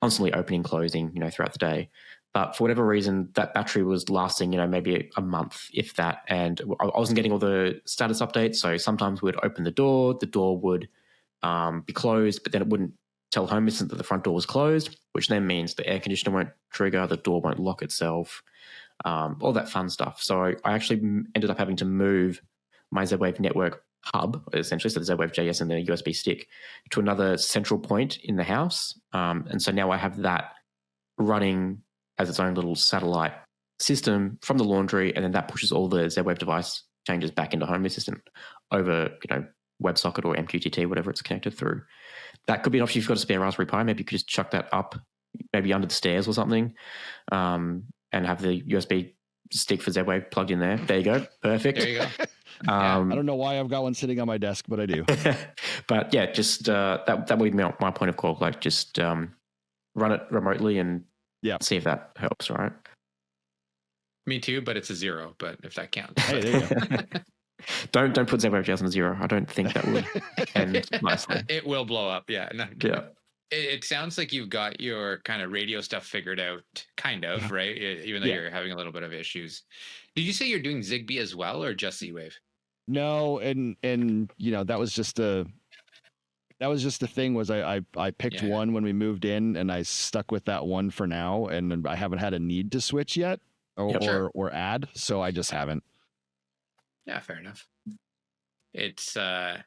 constantly opening, closing, throughout the day. But for whatever reason, that battery was lasting, maybe a month, if that. And I wasn't getting all the status updates. So sometimes we'd open the door would be closed, but then it wouldn't tell Home Assistant that the front door was closed, which then means the air conditioner won't trigger, the door won't lock itself, all that fun stuff. So I actually ended up having to move my Z-Wave network hub, essentially, so the Z-Wave JS and the USB stick, to another central point in the house. And so now I have that running as its own little satellite system from the laundry, and then that pushes all the Z-Wave device changes back into Home Assistant over, WebSocket or MQTT, whatever it's connected through. That could be an option if you've got a spare Raspberry Pi. Maybe you could just chuck that up, maybe under the stairs or something, and have the USB stick for Z-Wave plugged in there. There you go. Perfect. There you go. I don't know why I've got one sitting on my desk, but I do. But yeah, just that would be my point of call. Just run it remotely and see if that helps, right? Me too, but it's a 0. But if that counts, hey, there you go. Don't put Z-Wave JS on 0. I don't think that would end nicely. It will blow up. Yeah. No, yeah. It sounds like you've got your kind of radio stuff figured out, kind of, right? Even though you're having a little bit of issues. Did you say you're doing Zigbee as well, or just Z-Wave? No, and that was just a thing. Was I picked one when we moved in, and I stuck with that one for now, and I haven't had a need to switch yet or add, so I just haven't. Yeah, fair enough. It's for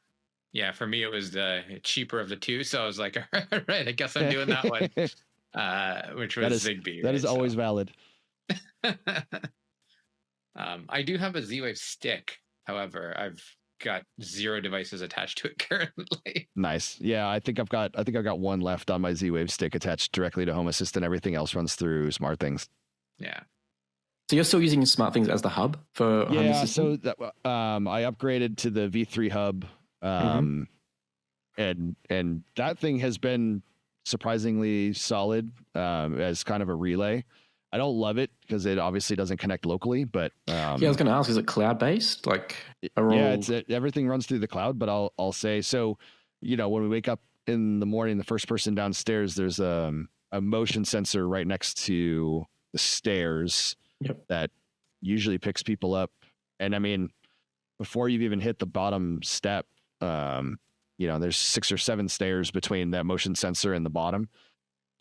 me it was the cheaper of the two, so I was like, all right, I guess I'm doing that one, which was Zigbee. That is always valid. I do have a Z-Wave stick. However, I've got 0 devices attached to it currently. Nice. Yeah, I think I've got one left on my Z-Wave stick attached directly to Home Assistant. Everything else runs through SmartThings. Yeah. So you're still using SmartThings as the hub for Home Assistant? So that, I upgraded to the V3 hub, and that thing has been surprisingly solid as kind of a relay. I don't love it because it obviously doesn't connect locally, but I was going to ask, is it cloud based? Everything runs through the cloud, but I'll say so. When we wake up in the morning, the first person downstairs, there's a motion sensor right next to the stairs that usually picks people up. And I mean, before you've even hit the bottom step, there's 6 or 7 stairs between that motion sensor and the bottom.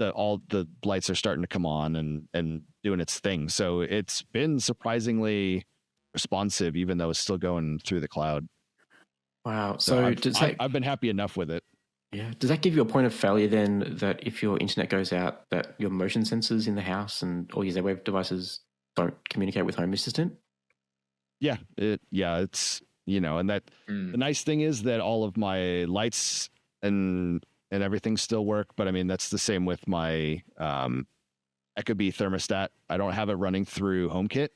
All the lights are starting to come on and doing its thing. So it's been surprisingly responsive, even though it's still going through the cloud. Wow. So I've been happy enough with it. Yeah. Does that give you a point of failure then, that if your internet goes out, that your motion sensors in the house and all your Z-Wave devices don't communicate with Home Assistant? Yeah. It's, and that the nice thing is that all of my lights and everything still work, but I mean, that's the same with my Ecobee thermostat. I don't have it running through HomeKit,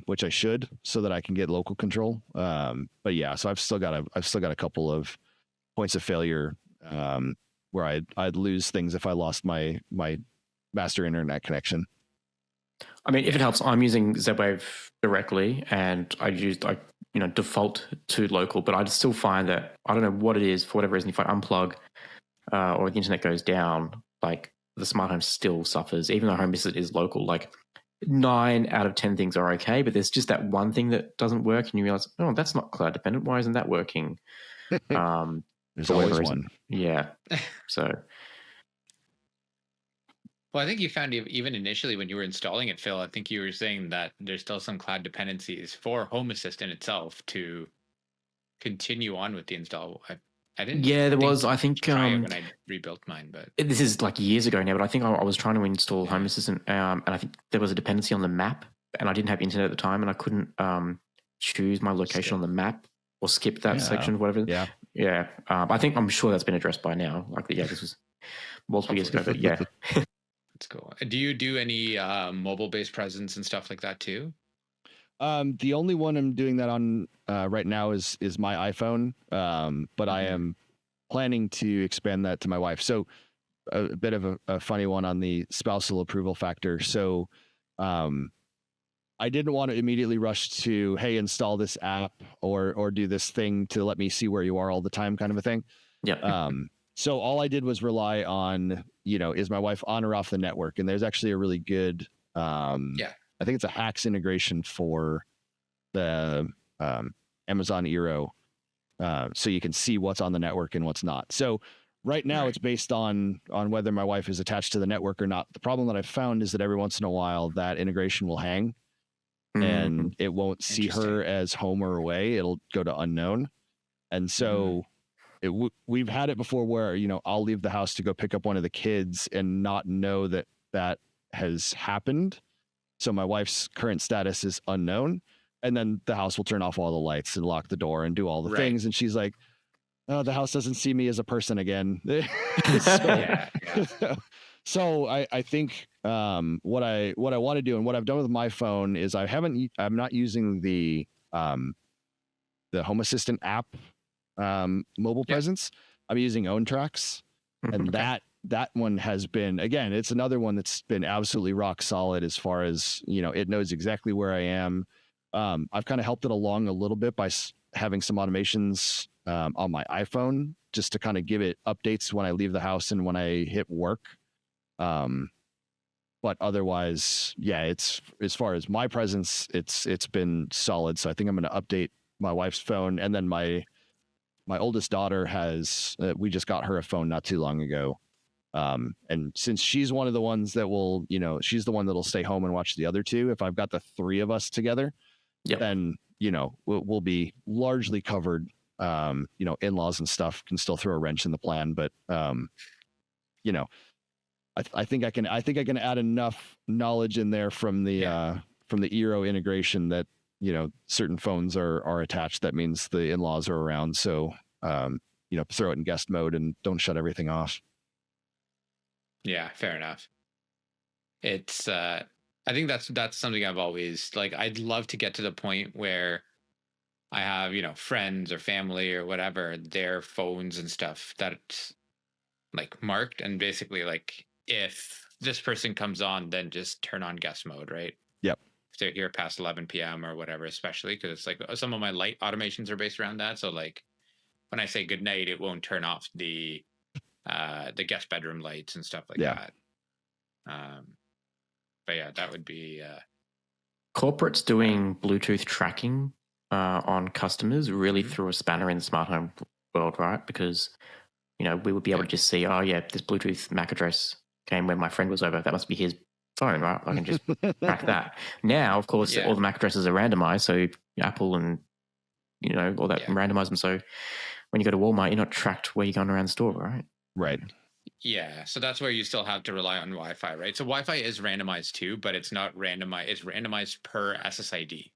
which I should, so that I can get local control. But yeah, so I've still got a couple of points of failure where I'd lose things if I lost my master internet connection. I mean, if it helps, I'm using Z-Wave directly, and I default to local, but I still find that I don't know what it is, for whatever reason, if I unplug or the internet goes down, like the smart home still suffers, even though Home Assistant is local. Like 9 out of 10 things are okay, but there's just that one thing that doesn't work, and you realize, oh, that's not cloud dependent. Why isn't that working? There's always one. Yeah. So. Well, I think you found even initially when you were installing it, Phil, I think you were saying that there's still some cloud dependencies for Home Assistant itself to continue on with the install. I didn't. Yeah, there was. I think try it when I rebuilt mine, but this is like years ago now. But I think I was trying to install Home Assistant, and I think there was a dependency on the map, and I didn't have internet at the time, and I couldn't choose my location on the map or skip that section, whatever. Yeah. I'm sure that's been addressed by now. Like, this was multiple years ago, but yeah. That's cool. Do you do any mobile-based presence and stuff like that too? The only one I'm doing that on right now is my iPhone, but I am planning to expand that to my wife. So a bit of a funny one on the spousal approval factor. So I didn't want to immediately rush to, hey, install this app or do this thing to let me see where you are all the time, kind of a thing. Yeah. So all I did was rely on, is my wife on or off the network? And there's actually a really good, I think it's a Hacks integration for the Amazon Eero, so you can see what's on the network and what's not. So right now it's based on whether my wife is attached to the network or not. The problem that I've found is that every once in a while that integration will hang and it won't see her as home or away. It'll go to unknown. And so we've had it before where, I'll leave the house to go pick up one of the kids and not know that has happened. So my wife's current status is unknown. And then the house will turn off all the lights and lock the door and do all the things. And she's like, oh, the house doesn't see me as a person again. So I think what I want to do and what I've done with my phone is I'm not using the Home Assistant app mobile presence. I'm using OwnTracks, and that one has been, again, it's another one that's been absolutely rock solid as far as, it knows exactly where I am. I've kind of helped it along a little bit by having some automations on my iPhone just to kind of give it updates when I leave the house and when I hit work. But otherwise, it's, as far as my presence, it's been solid. So I think I'm going to update my wife's phone, and then my oldest daughter has, we just got her a phone not too long ago. And since she's one of the ones that will, she's the one that'll stay home and watch the other two. If I've got the 3 of us together, then, we'll be largely covered. In-laws and stuff can still throw a wrench in the plan, but, I think I can add enough knowledge in there from the Eero integration that, certain phones are attached. That means the in-laws are around. So, throw it in guest mode and don't shut everything off. Yeah, fair enough. It's, I think that's something I've always, like, I'd love to get to the point where I have, friends or family or whatever, their phones and stuff that's like marked, and basically like, if this person comes on, then just turn on guest mode, right? Yep. If they're here past 11 p.m. or whatever, especially because it's like some of my light automations are based around that. So like when I say good night, it won't turn off the guest bedroom lights and stuff like that. But yeah, that would be corporates doing Bluetooth tracking on customers really threw a spanner in the smart home world, right? Because we would be able to just see, oh yeah, this Bluetooth MAC address came when my friend was over. That must be his phone, right? I can just track that. Now, of course, all the MAC addresses are randomized, so Apple and all that randomize them. So when you go to Walmart, you're not tracked where you're going around the store, right? Right. Yeah, so that's where you still have to rely on Wi-Fi, right? So Wi-Fi is randomized too, but it's not randomized. It's randomized per SSID.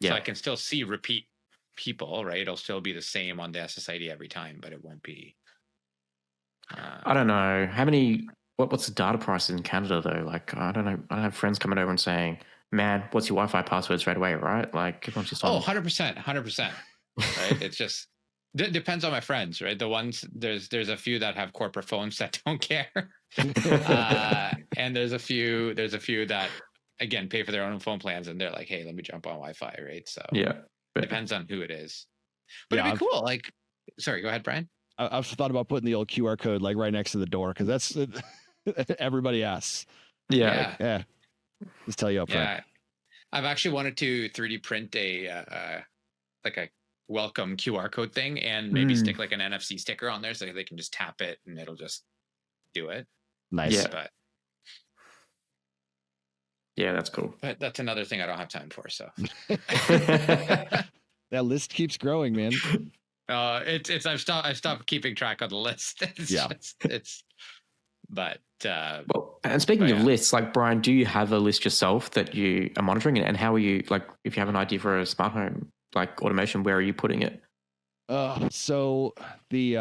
So I can still see repeat people, right? It'll still be the same on the SSID every time, but it won't be. I don't know how many What's the data price in Canada though? Like, I don't know. I have friends coming over and saying, "Man, what's your Wi-Fi password straight away?" Right? Like, everyone's just on. 100%. Right? It's just depends on my friends, right? The ones there's a few that have corporate phones that don't care, and there's a few that again pay for their own phone plans, and they're like, "Hey, let me jump on Wi-Fi," right? So Yeah, depends on who it is. But it'd be cool. Like, sorry, go ahead, Brian. I've thought about putting the old QR code like right next to the door because that's everybody asks. Yeah. Just tell you up front. Yeah, I've actually wanted to 3D print a like a welcome QR code thing and maybe stick like an NFC sticker on there so they can just tap it and it'll just do it. Nice. Yeah. But yeah, that's cool. But that's another thing I don't have time for. So that list keeps growing, man. I've stopped keeping track of the list. But well, and speaking of lists, like Brian, do you have a list yourself that you are monitoring, and how are you, like, if you have an idea for a smart home like automation, where are you putting it? So the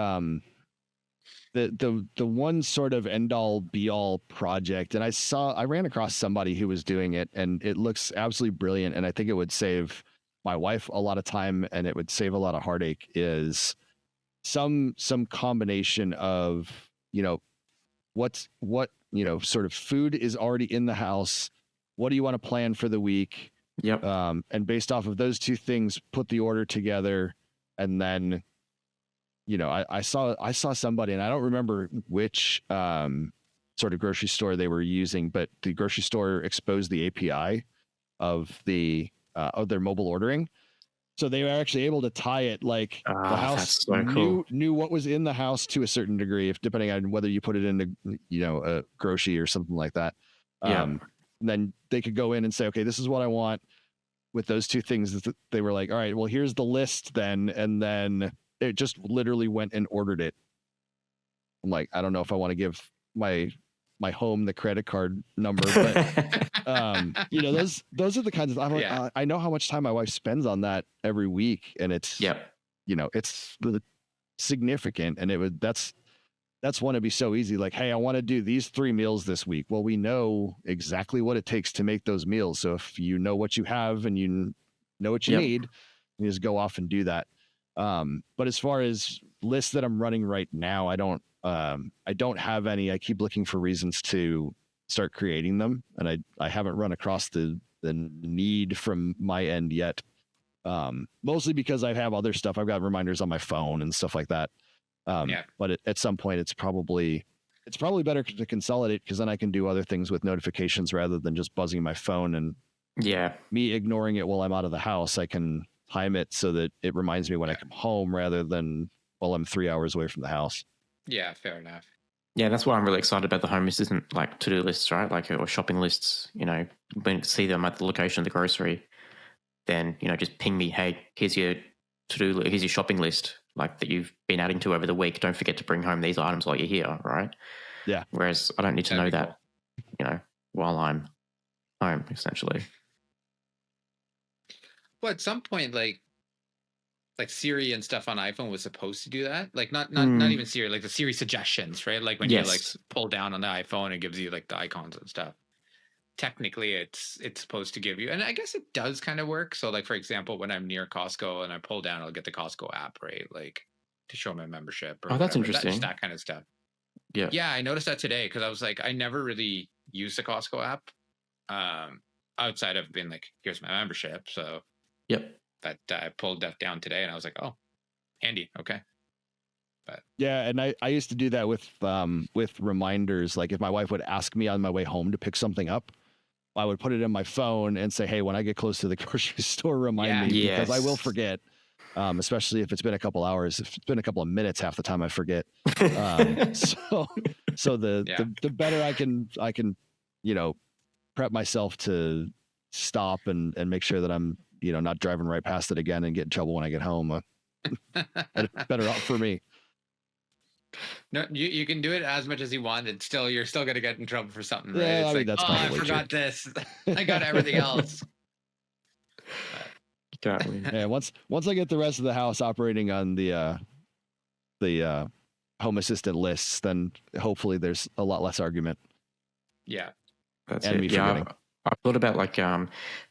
one sort of end all be all project, and I ran across somebody who was doing it, and it looks absolutely brilliant, and I think it would save my wife a lot of time and it would save a lot of heartache, is some combination of, what sort of food is already in the house, what do you want to plan for the week, and based off of those two things, put the order together. And then I saw somebody, and I don't remember which sort of grocery store they were using, but the grocery store exposed the API of their mobile ordering. So they were actually able to tie it, like the house knew what was in the house to a certain degree, if depending on whether you put it into, a grocery or something like that. And then they could go in and say, okay, this is what I want. With those two things, they were like, all right, well, here's the list then. And then it just literally went and ordered it. I'm like, I don't know if I want to give my home the credit card number, but those are the kinds of, I know how much time my wife spends on that every week, and it's it's significant, and that's one to be so easy. Like, hey, I want to do these 3 meals this week. Well, we know exactly what it takes to make those meals. So if you know what you have and you know what you need, you just go off and do that. But as far as lists that I'm running right now, I don't have any. I keep looking for reasons to start creating them, and I haven't run across the need from my end yet. Mostly because I have other stuff. I've got reminders on my phone and stuff like that. But at some point, it's probably better to consolidate, because then I can do other things with notifications rather than just buzzing my phone and me ignoring it while I'm out of the house. I can time it so that it reminds me when I come home rather than while I'm 3 hours away from the house. Yeah, fair enough. Yeah, that's why I'm really excited about the Home Assistant, like to-do lists, right? Like, or shopping lists. When you see them at the location of the grocery, then just ping me, hey, here's your here's your shopping list, like, that you've been adding to over the week. Don't forget to bring home these items while you're here, right? Yeah. Whereas I don't need to know that, while I'm home, essentially. Well, at some point, like Siri and stuff on iPhone was supposed to do that. Like not even Siri, like the Siri suggestions, right? Like when you like pull down on the iPhone, it gives you like the icons and stuff. Technically, it's supposed to give you, and I guess it does kind of work. So, like, for example, when I'm near Costco and I pull down, I'll get the Costco app, right? Like, to show my membership. Or that's interesting. That kind of stuff. Yeah. Yeah, I noticed that today because I was like, I never really used the Costco app outside of being like, here's my membership. So, But I pulled that down today, and I was like, oh, handy. Okay. But yeah, and I used to do that with reminders. Like, if my wife would ask me on my way home to pick something up, I would put it in my phone and say, hey, when I get close to the grocery store, remind me, because I will forget, especially if it's been a couple hours. If it's been a couple of minutes, half the time I forget. So the better I can prep myself to stop and make sure that I'm not driving right past it again and get in trouble when I get home. Better off for me. No, you can do it as much as you want, and you're still gonna get in trouble for something, right? Yeah, it's I mean, that's I probably forgot true. this. I got everything else. Yeah, once I get the rest of the house operating on the Home Assistant lists, then hopefully there's a lot less argument. Yeah. That's And it. me Yeah, forgetting. I've thought about like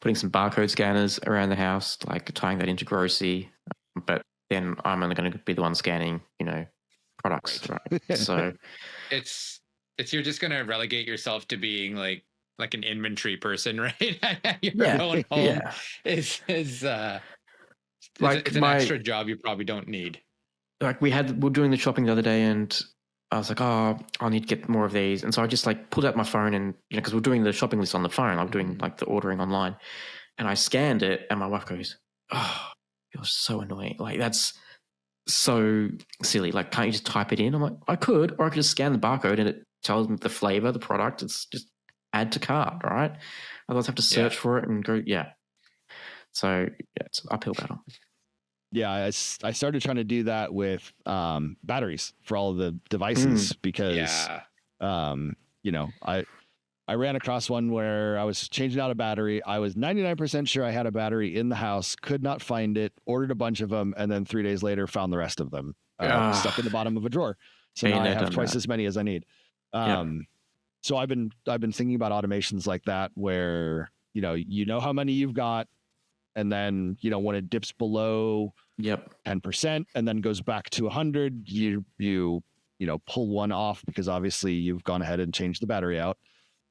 putting some barcode scanners around the house, like tying that into grocery, but then I'm only going to be the one scanning, products, right? So It's you're just gonna relegate yourself to being like an inventory person, right? Your own home yeah. is Like it's an extra job you probably don't need. Like we were doing the shopping the other day, and I was like, oh, I need to get more of these, and so I just like pulled out my phone, and because we're doing the shopping list on the phone, I'm doing like the ordering online, and I scanned it, and my wife goes, oh, you're so annoying, like that's so silly, like can't you just type it in? I'm like, I could, or I could just scan the barcode and it tells me the flavor, the product, it's just add to cart, right? Otherwise I have to search for it and go, so it's an uphill battle. Yeah, I started trying to do that with batteries for all of the devices because, I ran across one where I was changing out a battery. I was 99% sure I had a battery in the house, could not find it, ordered a bunch of them, and then 3 days later found the rest of them stuck in the bottom of a drawer. So now I have twice as many as I need. So I've been thinking about automations like that where, you know how many you've got, and then, when it dips below 10% and then goes back to 100, you pull one off because obviously you've gone ahead and changed the battery out.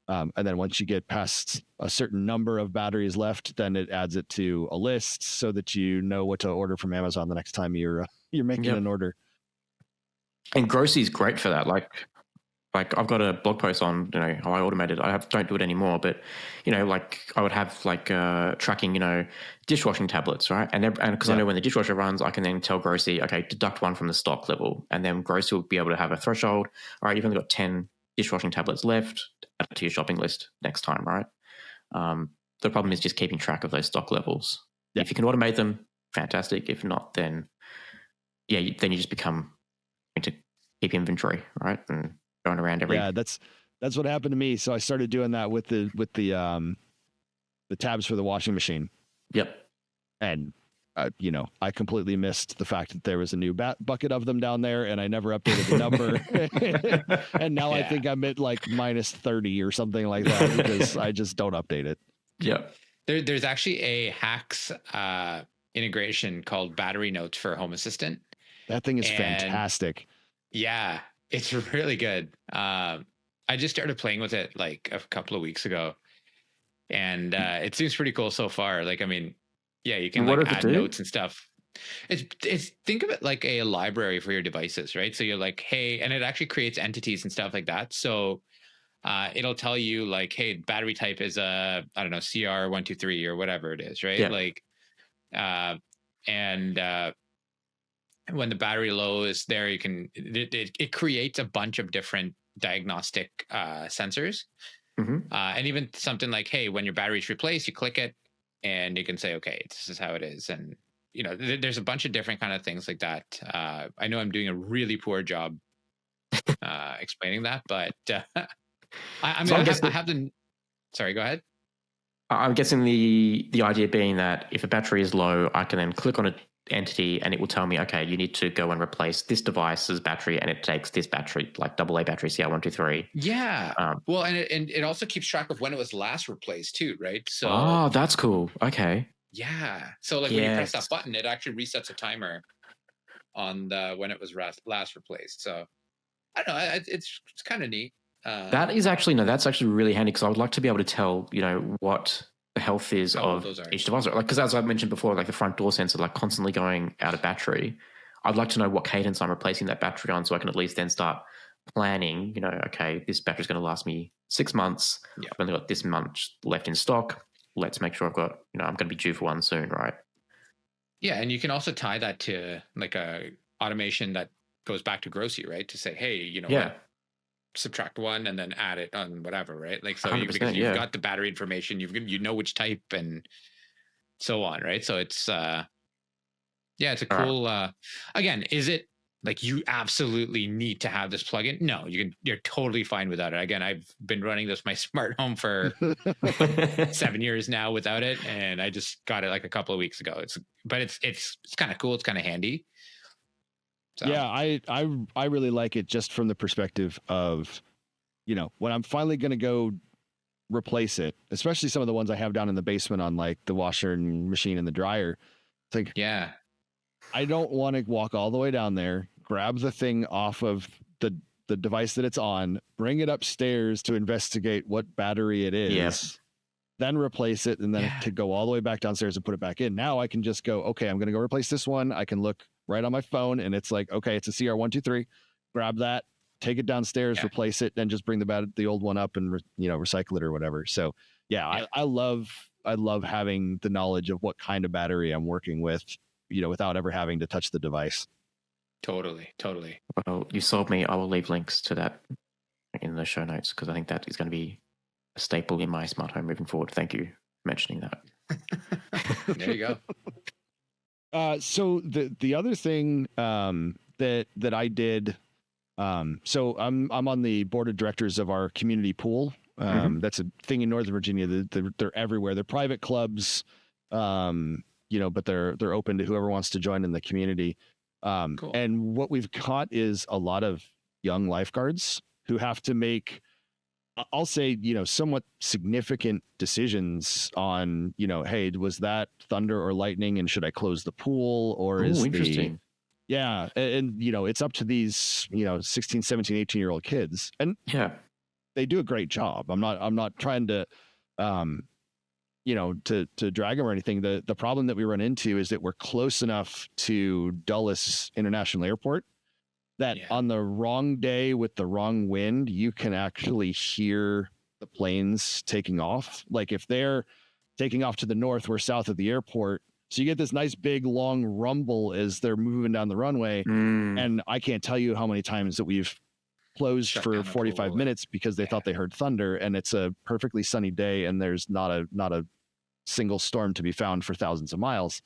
And then once you get past a certain number of batteries left, then it adds it to a list so that you know what to order from Amazon the next time you're making an order. And grocery is great for that. Like I've got a blog post on how I automated. Don't do it anymore, but like I would have like tracking dishwashing tablets, right? And because I know when the dishwasher runs, I can then tell grocery, okay, deduct one from the stock level, and then grocery will be able to have a threshold. All right, you've only got 10 dishwashing tablets left. Add it to your shopping list next time, right? The problem is just keeping track of those stock levels. If you can automate them, fantastic. If not, then then you just become to keep inventory, right? And going around every that's what happened to me. So I started doing that with the tabs for the washing machine. And I completely missed the fact that there was a new bucket of them down there, and I never updated the number. And now I think I'm at like minus 30 or something like that because I just don't update it. There's actually a Hacks integration called Battery Notes for Home Assistant. That thing is fantastic. Yeah, it's really good. I just started playing with it like a couple of weeks ago, and it seems pretty cool so far. Like, I mean, you can like add notes and stuff. It's think of it like a library for your devices, right? So you're like, hey, and it actually creates entities and stuff like that. So it'll tell you like, hey, battery type is I don't know, CR123 or whatever it is, right? Like, and when the battery low is there, you can it creates a bunch of different diagnostic sensors, and even something like, hey, when your battery's replaced, you click it and you can say, okay, this is how it is. And there's a bunch of different kind of things like that. I know I'm doing a really poor job explaining that, but I have the sorry, go ahead. I'm guessing the idea being that if a battery is low, I can then click on an entity and it will tell me, okay, you need to go and replace this device's battery, and it takes this battery, like AA battery, CR123. Well, and it also keeps track of when it was last replaced too, right? So that's cool. Okay. So like when you press that button, it actually resets a timer on when it was last replaced. So I don't know, it's kind of neat. That's actually really handy, because I would like to be able to tell, what the health is of each device. Like, because as I mentioned before, like the front door sensor, like constantly going out of battery. I'd like to know what cadence I'm replacing that battery on, so I can at least then start planning, okay, this battery's going to last me 6 months. I've only got this much left in stock. Let's make sure I've got, I'm going to be due for one soon, right? Yeah, and you can also tie that to like a automation that goes back to grocery, right? To say, hey, what? Subtract one and then add it on whatever, right? Like, so because you've got the battery information, you know which type and so on, right? So it's it's a cool again, is it like you absolutely need to have this plugin? No, you're totally fine without it. Again, I've been running my smart home for 7 years now without it, and I just got it like a couple of weeks ago. It's kind of cool, it's kind of handy. So, Yeah, I really like it just from the perspective of, when I'm finally going to go replace it, especially some of the ones I have down in the basement on like the washer and machine and the dryer. It's like, yeah, I don't want to walk all the way down there, grab the thing off of the device that it's on, bring it upstairs to investigate what battery it is, Yep. then replace it, and then Yeah. to go all the way back downstairs and put it back in. Now I can just go, okay, I'm going to go replace this one. I can look right on my phone and it's like, okay, it's a CR123. Grab that, take it downstairs, Yeah. replace it, and just bring the old one up and recycle it or whatever. So yeah. I love having the knowledge of what kind of battery I'm working with, without ever having to touch the device. Totally. Well, you sold me. I will leave links to that in the show notes because I think that is going to be a staple in my smart home moving forward. Thank you for mentioning that. There you go. So the other thing that I did, so I'm on the board of directors of our community pool. That's a thing in Northern Virginia. They're everywhere. They're private clubs, but they're open to whoever wants to join in the community. Cool. And what we've got is a lot of young lifeguards who have to make, I'll say, somewhat significant decisions on, hey, was that thunder or lightning, and should I close the pool, or is interesting. Yeah. And, it's up to these, 16, 17, 18-year-old kids. And Yeah. they do a great job. I'm not trying to, to drag them or anything. The problem that we run into is that we're close enough to Dulles International Airport that on the wrong day with the wrong wind, you can actually hear the planes taking off. Like if they're taking off to the north, we're south of the airport. So you get this nice big long rumble as they're moving down the runway. And I can't tell you how many times that we've closed for 45 minutes because they thought they heard thunder, and it's a perfectly sunny day and there's not a single storm to be found for thousands of miles.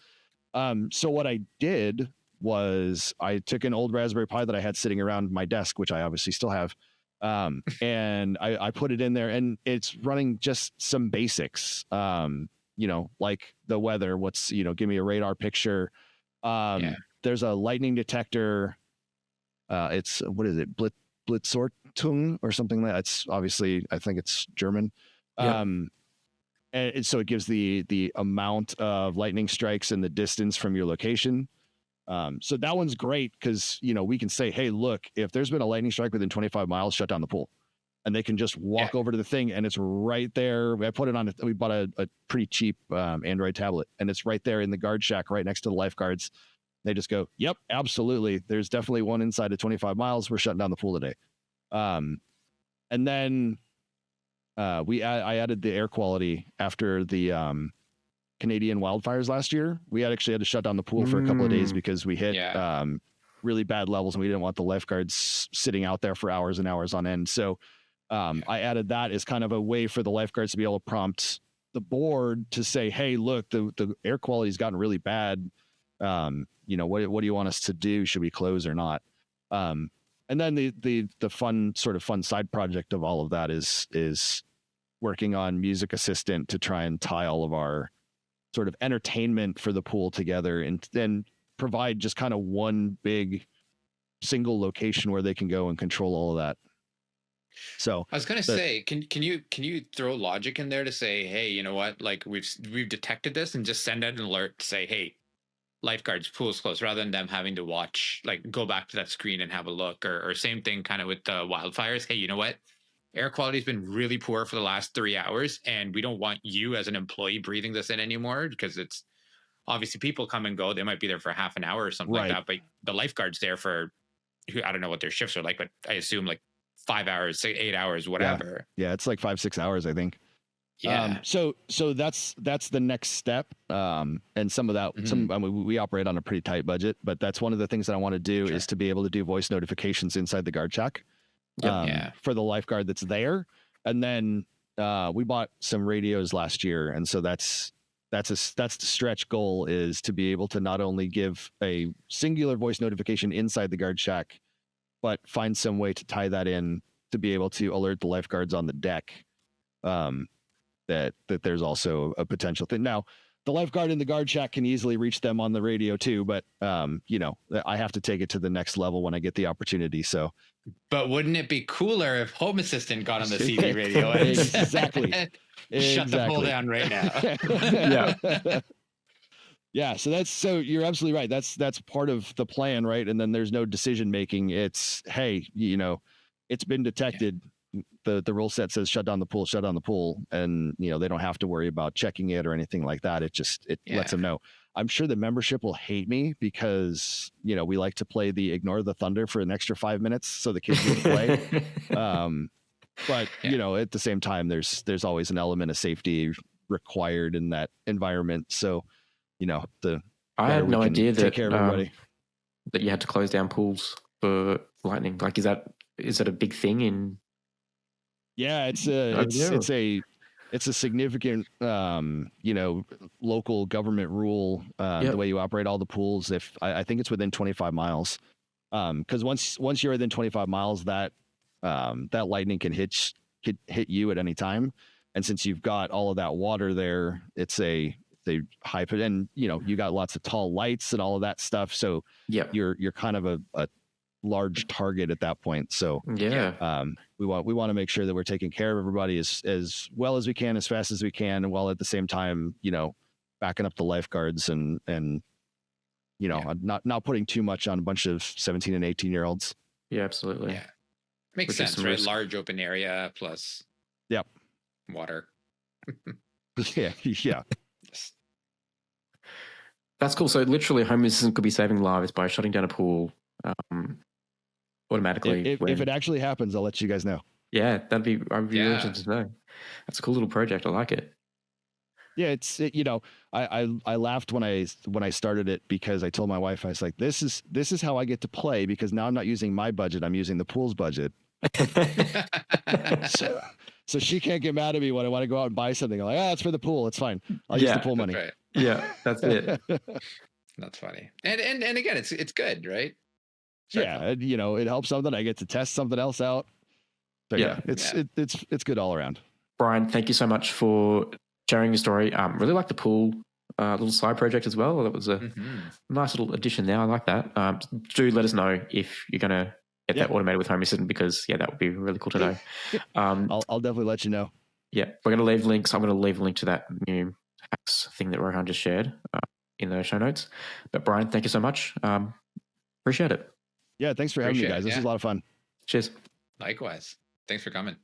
So what I did was I took an old Raspberry Pi that I had sitting around my desk, which I obviously still have. And I put it in there, and it's running just some basics, like the weather, give me a radar picture. There's a lightning detector. It's, what is it? Blitzortung or something like that. It's obviously, I think it's German. Yeah. And so it gives the amount of lightning strikes and the distance from your location. So that one's great because, we can say, hey, look, if there's been a lightning strike within 25 miles, shut down the pool. And they can just walk over to the thing, and it's right there. I put it on, we bought a pretty cheap Android tablet, and it's right there in the guard shack right next to the lifeguards. They just go, yep, absolutely. There's definitely one inside of 25 miles. We're shutting down the pool today. And then I added the air quality after the Canadian wildfires last year. We actually had to shut down the pool for a couple of days because we hit really bad levels, and we didn't want the lifeguards sitting out there for hours and hours on end. So I added that as kind of a way for the lifeguards to be able to prompt the board to say, hey, look, the air quality's gotten really bad. What do you want us to do? Should we close or not? And then the fun side project of all of that is working on Music Assistant to try and tie all of our sort of entertainment for the pool together, and then provide just kind of one big single location where they can go and control all of that. So I was gonna say, can you throw logic in there to say, hey, you know what? Like we've detected this, and just send out an alert to say, hey, lifeguards, pool's closed, rather than them having to watch, like go back to that screen and have a look, or same thing kind of with the wildfires. Hey, you know what? Air quality has been really poor for the last 3 hours, and we don't want you as an employee breathing this in anymore, because it's obviously people come and go. They might be there for half an hour or something like that, but the lifeguard's there for, I don't know what their shifts are like, but I assume like 5 hours, 8 hours, whatever. Yeah, it's like 5-6 hours, I think. Yeah. So that's the next step. And some of that, we operate on a pretty tight budget, but that's one of the things that I want to do is to be able to do voice notifications inside the guard shack for the lifeguard that's there. And then we bought some radios last year, and so that's the stretch goal, is to be able to not only give a singular voice notification inside the guard shack, but find some way to tie that in to be able to alert the lifeguards on the deck that there's also a potential thing. Now, the lifeguard in the guard shack can easily reach them on the radio too, but you know, I have to take it to the next level when I get the opportunity. So, but wouldn't it be cooler if Home Assistant got on the CB radio and exactly shut the pool down right now? Yeah. Yeah, so you're absolutely right. That's part of the plan, right? And then there's no decision making. It's, hey, you know, it's been detected. The rule set says shut down the pool, and you know, they don't have to worry about checking it or anything like that. It lets them know. I'm sure the membership will hate me because, you know, we like to play the ignore the thunder for an extra 5 minutes so the kids can play. But you know, at the same time, there's always an element of safety required in that environment. So, you know, I had no idea that take care of everybody. That you had to close down pools for lightning. Like, is that a big thing in? Yeah, it's a significant you know, local government rule, the way you operate all the pools. If I think it's within 25 miles, because once you're within 25 miles, that lightning can hit you at any time, and since you've got all of that water there, it's a high, and you know, you got lots of tall lights and all of that stuff, so you're kind of a large target at that point. So we want to make sure that we're taking care of everybody as well as we can, as fast as we can, while at the same time, you know, backing up the lifeguards and you know, not putting too much on a bunch of 17 and 18-year-olds. Yeah, absolutely. Yeah, makes sense, right? Large open area plus water. yeah. That's cool. So literally, Home Assistant could be saving lives by shutting down a pool automatically. If it actually happens, I'll let you guys know. Yeah, I'd be really interested to know. That's a cool little project. I like it. Yeah, you know, I laughed when I started it because I told my wife, I was like, this is how I get to play, because now I'm not using my budget, I'm using the pool's budget. So she can't get mad at me when I want to go out and buy something. I'm like, it's for the pool. It's fine. I'll use the pool money. Right. Yeah, that's it. That's funny. And again, it's good, right? Yeah, you know, it helps something. I get to test something else out. So it's good all around. Brian, thank you so much for sharing your story. Really like the pool little side project as well. That was a nice little addition there. I like that. Do let us know if you're going to get that automated with Home Assistant, because that would be really cool to know. I'll definitely let you know. Yeah, we're going to leave links. I'm going to leave a link to that new hacks thing that Rohan just shared in the show notes. But Brian, thank you so much. Appreciate it. Yeah, thanks for having me, guys. This was a lot of fun. Cheers. Likewise. Thanks for coming.